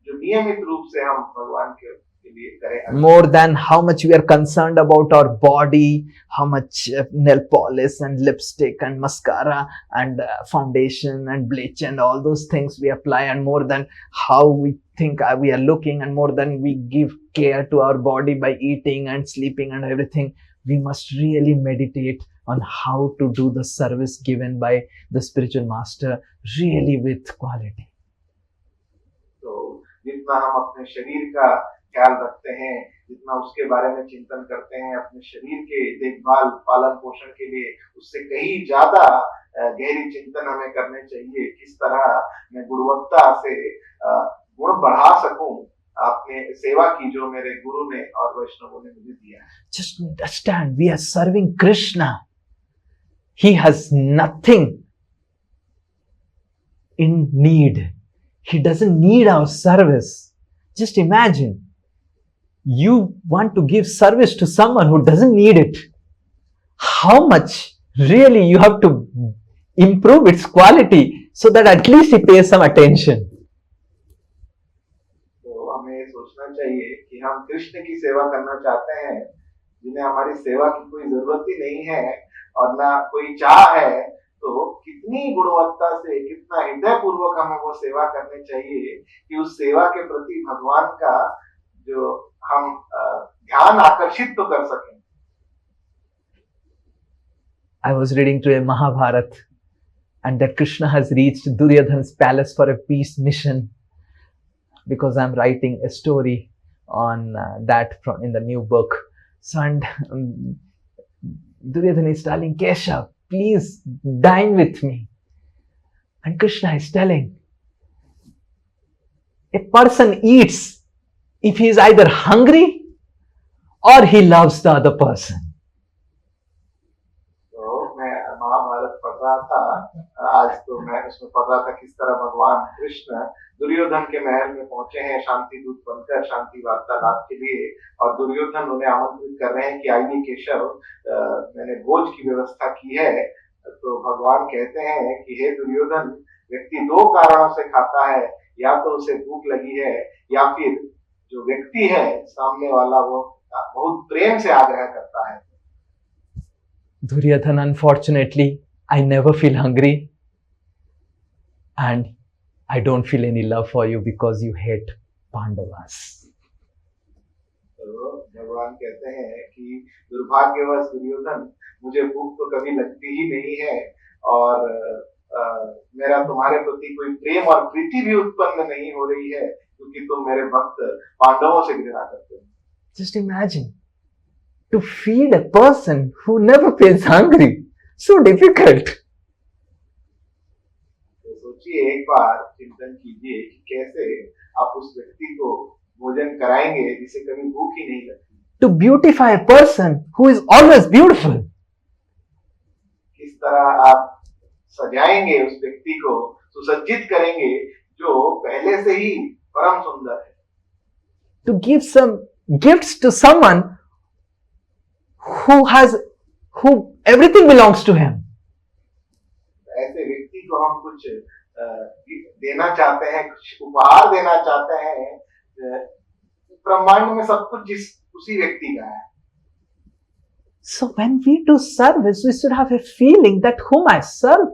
[SPEAKER 2] जो नियमित रूप से हम भगवान के लिए करें।
[SPEAKER 1] More than how much we are concerned about our body, how much nail polish and lipstick and mascara and foundation and bleach and all those things we apply, and more than how we think we are looking, and more than we give care to our body by eating and sleeping and everything, we must really meditate on how to do the service given by the spiritual master really with quality.
[SPEAKER 2] तो जितना हम अपने शरीर का ख्याल रखते हैं, जितना उसके बारे में चिंतन करते हैं, अपने शरीर के देखभाल पालन पोषण के लिए, उससे कहीं ज्यादा गहरी चिंतन हमें करने चाहिए किस तरह मैं गुणवत्ता से गुण बढ़ा सकूं अपने सेवा की जो मेरे गुरु ने और वैष्णवों ने मुझे दिया है।
[SPEAKER 1] Just understand, we are serving Krishna. He has nothing in need. He doesn't need our service. Just imagine, you want to give service to someone who doesn't need it. How much really you have to improve its quality so that at least he pays some attention.
[SPEAKER 2] तो हमें सोचना चाहिए कि हम कृष्ण की सेवा करना चाहते हैं जिन्हें हमारी सेवा की कोई जरूरत ही नहीं है और ना कोई चाह है, तो कितनी गुणवत्ता से, कितना हृदय पूर्वक हमें वो सेवा करनी चाहिए कि उस सेवा के प्रति भगवान का जो हम ध्यान आकर्षित तो कर सकें।
[SPEAKER 1] I was reading today Mahabharata, and that Krishna has reached Duryodhana's palace for a peace mission, because I'm writing a story on that in the new book. So, and Duryodhana is telling Keshav, please dine with me. And Krishna is telling, a person eats if he is either hungry or he loves the other person.
[SPEAKER 2] तो मैं महाभारत पढ़ रहा था आज, तो मैं उसमें पढ़ रहा था किस तरह भगवान कृष्ण दुर्योधन के महल में पहुंचे हैं शांति दूत बनकर शांति वार्तालाप के लिए, और दुर्योधन उन्हें आमंत्रित कर रहे हैं कि आइए केशव, मैंने भोज की व्यवस्था की है। तो भगवान कहते हैं कि हे दुर्योधन, व्यक्ति दो कारणों से खाता है, या तो उसे भूख लगी है, या फिर जो व्यक्ति है सामने वाला वो बहुत प्रेम से आग्रह करता है।
[SPEAKER 1] Duryodhana, unfortunately, I never feel hungry, and I don't feel any love for you because you hate Pandavas.
[SPEAKER 2] तो भगवान कहते हैं कि दुर्भाग्यवश दुर्योधन, मुझे भूख तो कभी लगती ही नहीं है, और मेरा तुम्हारे प्रति कोई प्रेम और प्रीति भी उत्पन्न नहीं हो रही है, क्योंकि तुम मेरे भक्त पांडवों से घृणा करते हो।
[SPEAKER 1] Just imagine, to feed a person who never feels hungry, so difficult.
[SPEAKER 2] तो सोचिए, एक बार चिंतन कीजिए कि कैसे आप उस व्यक्ति को भोजन कराएंगे जिसे कभी भूख ही नहीं लगती।
[SPEAKER 1] To beautify a person who is always beautiful.
[SPEAKER 2] किस तरह आप सजाएंगे उस व्यक्ति को, सुसज्जित करेंगे जो पहले से ही परम सुंदर है।
[SPEAKER 1] To give some gifts to someone who everything belongs to him.
[SPEAKER 2] ऐसे व्यक्ति को हम कुछ देना चाहते हैं, कुछ उपहार देना चाहते हैं, ब्रह्मांड में सब कुछ उसी व्यक्ति का है।
[SPEAKER 1] So when we do service, we should have a feeling that whom I serve,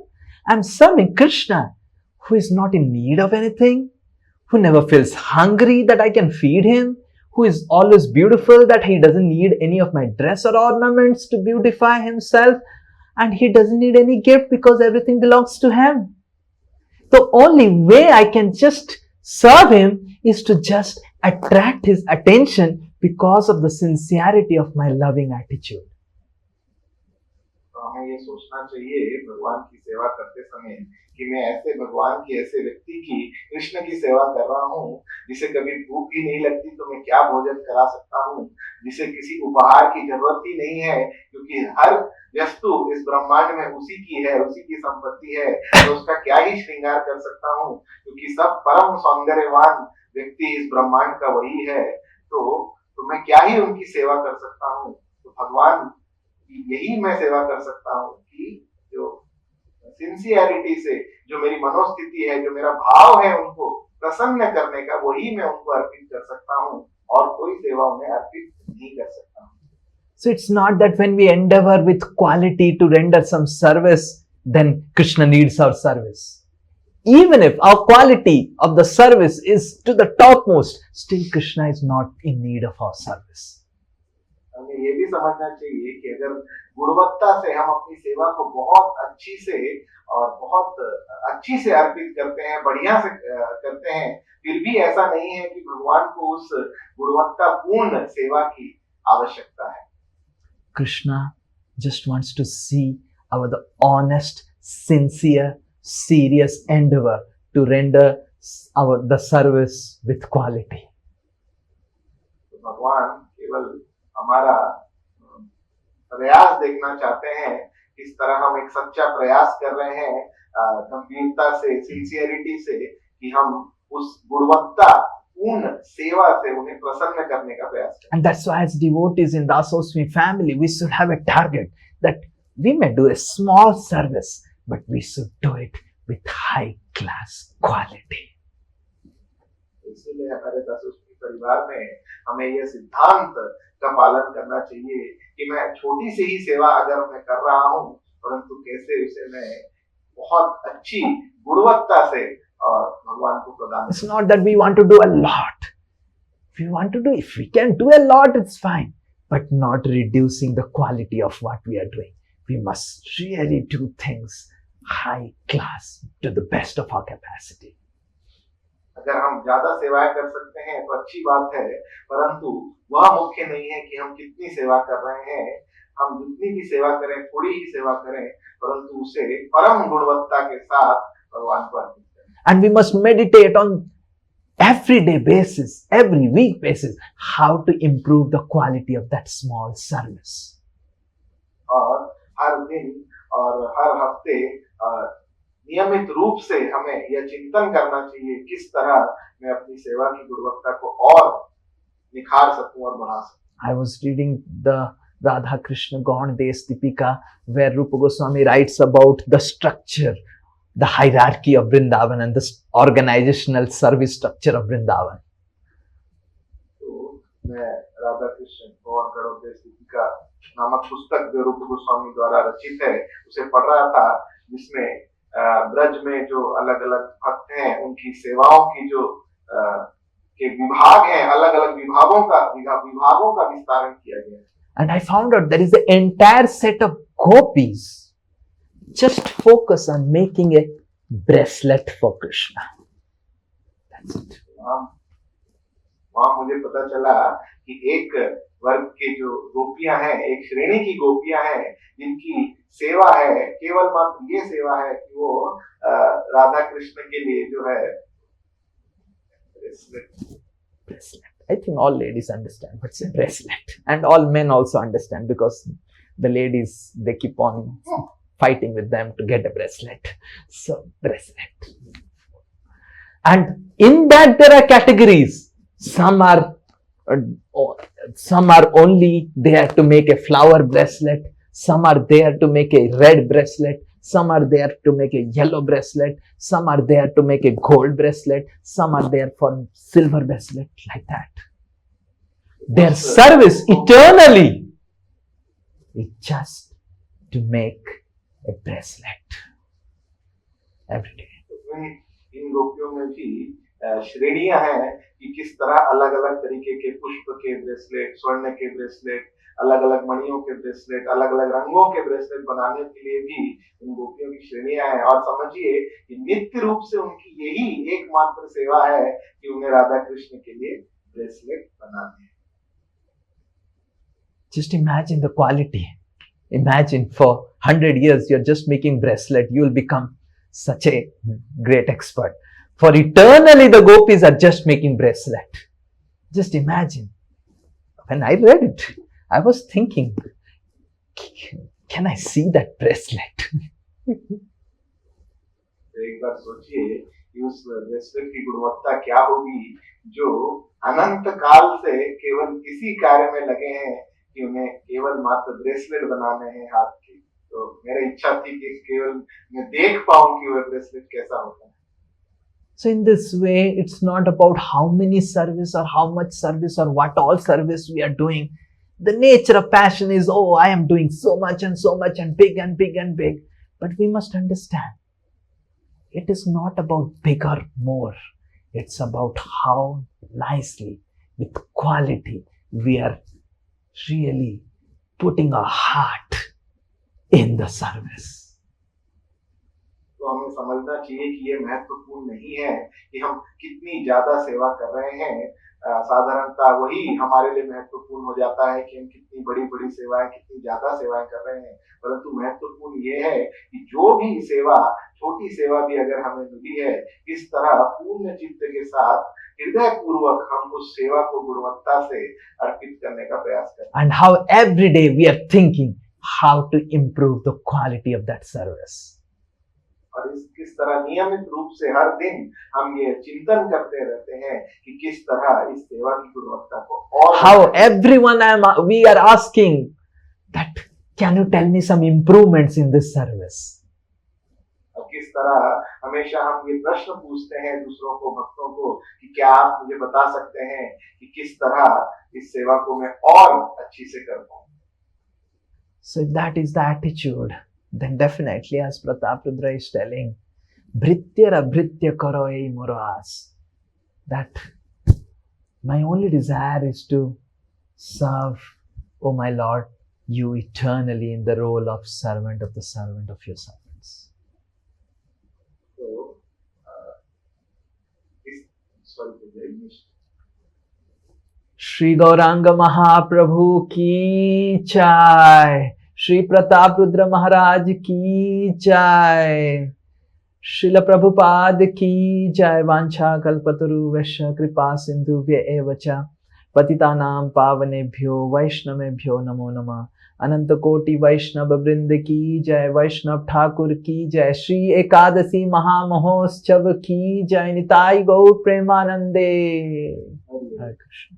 [SPEAKER 1] I'm serving Krishna, who is not in need of anything, who never feels hungry that I can feed him, who is always beautiful that he doesn't need any of my dress or ornaments to beautify himself, and he doesn't need any gift because everything belongs to him. The only way I can just serve him is to just attract his attention because of the sincerity of my loving attitude.
[SPEAKER 2] हमें ये सोचना चाहिए भगवान की सेवा करते समय कि मैं ऐसे भगवान की, ऐसे व्यक्ति की, कृष्ण की सेवा कर रहा हूँ जिसे कभी भूख ही नहीं लगती, तो मैं क्या भोजन करा सकता हूँ, जिसे किसी उपहार की जरूरत ही नहीं है क्योंकि हर वस्तु इस ब्रह्मांड में उसी की है, उसी की संपत्ति है, तो उसका क्या ही श्रृंगार कर सकता हूँ क्योंकि सब परम सौंदर्यवान व्यक्ति इस ब्रह्मांड का वही है, तो मैं क्या ही उनकी सेवा कर सकता हूँ। तो भगवान की यही मैं सेवा कर सकता हूँ कि जो सिंसियरिटी से, जो मेरी मनोस्थिति है, जो मेरा भाव है उनको प्रसन्न करने का, वही मैं उनको अर्पित कर सकता हूँ और कोई सेवा उन्हें अर्पित नहीं कर सकता हूँ।
[SPEAKER 1] So it's not that when we endeavor with quality to render some service, then Krishna needs our service. Even if our quality of the service is to the topmost, still Krishna is not in need of our service.
[SPEAKER 2] हमें ये भी समझना चाहिए कि अगर गुणवत्ता से हम अपनी सेवा को बहुत अच्छी से और बहुत अच्छी से अर्पित करते हैं, बढ़िया से करते हैं, फिर भी ऐसा नहीं है कि भगवान को उस गुणवत्तापूर्ण सेवा की आवश्यकता है।
[SPEAKER 1] Krishna just wants to see the honest, sincere, serious endeavor to render the service with quality.
[SPEAKER 2] भगवान केवल हमारा प्रयास देखना चाहते हैं, किस तरह हम एक सच्चा प्रयास कर रहे हैं गंभीरता से, सिंसियरिटी से, कि हम उस गुणवत्ता पूर्ण सेवा से उन्हें प्रसन्न करने का प्रयास करें।
[SPEAKER 1] And that's why as devotees in Dasosmi family, we should have a target that we may do a small service, but we should do it with high class quality.
[SPEAKER 2] इसलिए हमारे दासोस्मी परिवार में हमें यह सिद्धांत का पालन करना चाहिए कि मैं छोटी सी ही सेवा अगर मैं कर रहा हूँ, परंतु कैसे उसे मैं बहुत अच्छी गुणवत्ता से और भगवान को प्रदान।
[SPEAKER 1] It's not that we want to do a lot. If we can do a lot, it's fine, but not reducing the quality of what we are doing. We must really do things high class to the best of our capacity.
[SPEAKER 2] अगर हम ज्यादा सेवाएं कर सकते हैं तो अच्छी बात है, परंतु वह मुख्य नहीं है कि हम कितनी सेवा कर रहे हैं। हम जितनी भी सेवा करें, थोड़ी ही सेवा करें, परंतु उसे परम गुणवत्ता के साथ भगवान को अर्पित करें।
[SPEAKER 1] And we must meditate on everyday basis, every week basis, how to improve the quality of that small service.
[SPEAKER 2] और हर दिन और हर हफ्ते नियमित रूप से हमें यह चिंतन करना चाहिए किस तरह मैं अपनी सेवा की गुणवत्ता को और निखार सकूं और बढ़ा सकूं।
[SPEAKER 1] I was reading the Radha Krishna Gaun Des Deepika, where Rupa Goswami writes about the structure, the hierarchy of Vrindavan and the organizational service structure of Vrindavan.
[SPEAKER 2] तो मैं राधा कृष्ण गौर गणों देश दीपिका नामक पुस्तक जो रूप गोस्वामी द्वारा रचित है उसे पढ़ रहा था, जिसमें ब्रज में जो अलग अलग भक्त हैं उनकी सेवाओं की जो के विभाग हैं, अलग अलग विभागों का विस्तारण किया गया है।
[SPEAKER 1] And I found out there is an entire set of gopis just focus on making a bracelet for Krishna. That's it.
[SPEAKER 2] वहाँ मुझे पता चला कि एक वर्ग के जो गोपियां हैं, एक श्रेणी की गोपियां हैं जिनकी सेवा है, केवल मात्र ये सेवा है कि वो राधा कृष्ण के लिए जो है
[SPEAKER 1] Bracelet. I think all ladies understand what's a bracelet, and all men also understand because the ladies, they keep on fighting with them to get a bracelet. So bracelet, and in that there are categories. Some are only there to make a flower bracelet. Some are there to make a red bracelet. Some are there to make a yellow bracelet. Some are there to make a gold bracelet. Some are there for silver bracelet, like that. Their service eternally is just to make a bracelet every day.
[SPEAKER 2] इन गोपियों में भी श्रेणियां हैं कि किस तरह अलग अलग तरीके के पुष्प के ब्रेसलेट, स्वर्ण के ब्रेसलेट, अलग अलग मणियों के ब्रेसलेट, अलग अलग रंगों के ब्रेसलेट बनाने के लिए भी इन गोपियों की श्रेणियां हैं। और समझिए कि नित्य रूप से उनकी यही एकमात्र सेवा है कि उन्हें राधा कृष्ण के लिए ब्रेसलेट बनाने हैं।
[SPEAKER 1] Just imagine the quality. Imagine for 100 years you're just making bracelet, you will become such a great expert. For eternally the gopis are just making bracelet. Just imagine. When I read it, I was thinking, can I see that bracelet?
[SPEAKER 2] एक बार सोचिए कि उस bracelet की गुणवत्ता क्या होगी जो अनंत काल से केवल इसी कार्य में लगे हैं कि उन्हें केवल मात्र ब्रेसलेट बनाने हैं हाथ की। तो मेरी इच्छा थी कि केवल मैं देख पाऊं कि वह ब्रेसलेट कैसा होता है।
[SPEAKER 1] So in this way, it's not about how many service or how much service or what all service we are doing. The nature of passion is, oh, I am doing so much and big and big and big. But we must understand, it is not about big or more. It's about how nicely, with quality, we are really putting our heart in the service.
[SPEAKER 2] तो हमें समझना चाहिए कि ये महत्वपूर्ण नहीं है कि हम कितनी ज्यादा सेवा कर रहे हैं। साधारणतः वही हमारे लिए महत्वपूर्ण हो जाता है कि हम कितनी बड़ी बड़ी सेवाएं, कितनी ज्यादा सेवाएं कर रहे हैं। परंतु महत्वपूर्ण ये है कि जो भी सेवा, छोटी सेवा भी अगर हमें मिली है, किस तरह पूर्ण चित्त के साथ हृदय पूर्वक हम उस सेवा को गुणवत्ता से अर्पित करने का प्रयास करते हैं।
[SPEAKER 1] And how every day we are thinking how to improve the quality of that service.
[SPEAKER 2] और किस तरह नियमित रूप से हर दिन हम ये चिंतन करते रहते हैं कि किस तरह इस सेवा की गुणवत्ता को और
[SPEAKER 1] How everyone we are asking that, can you tell me some improvements in this service?
[SPEAKER 2] और किस तरह हमेशा हम ये प्रश्न पूछते हैं दूसरों को, भक्तों को, कि क्या आप मुझे बता सकते हैं कि किस तरह इस सेवा को मैं और अच्छी से कर पाऊं।
[SPEAKER 1] So if that is the attitude, then definitely, as Pratap Rudra is telling, Bhrityara Bhritya karo ei moras, that my only desire is to serve, oh my Lord, you eternally in the role of servant of the servant of your servants.
[SPEAKER 2] तो इस स्वरूप
[SPEAKER 1] श्री गौरांग महाप्रभु की जय, श्री प्रताप रुद्र महाराज की जय, श्रील प्रभुपाद की जय। वांछा कल्पतरुभ्यश्च कृपा सिंधुभ्य एव च पतितानां पावनेभ्यो वैष्णवेभ्यो नमो नमः। अनंत कोटि वैष्णव वृंद की जय, वैष्णव ठाकुर की जय, श्री एकादशी महामहोत्सव की जय। निताई गौर प्रेमानंदे। हरे कृष्ण।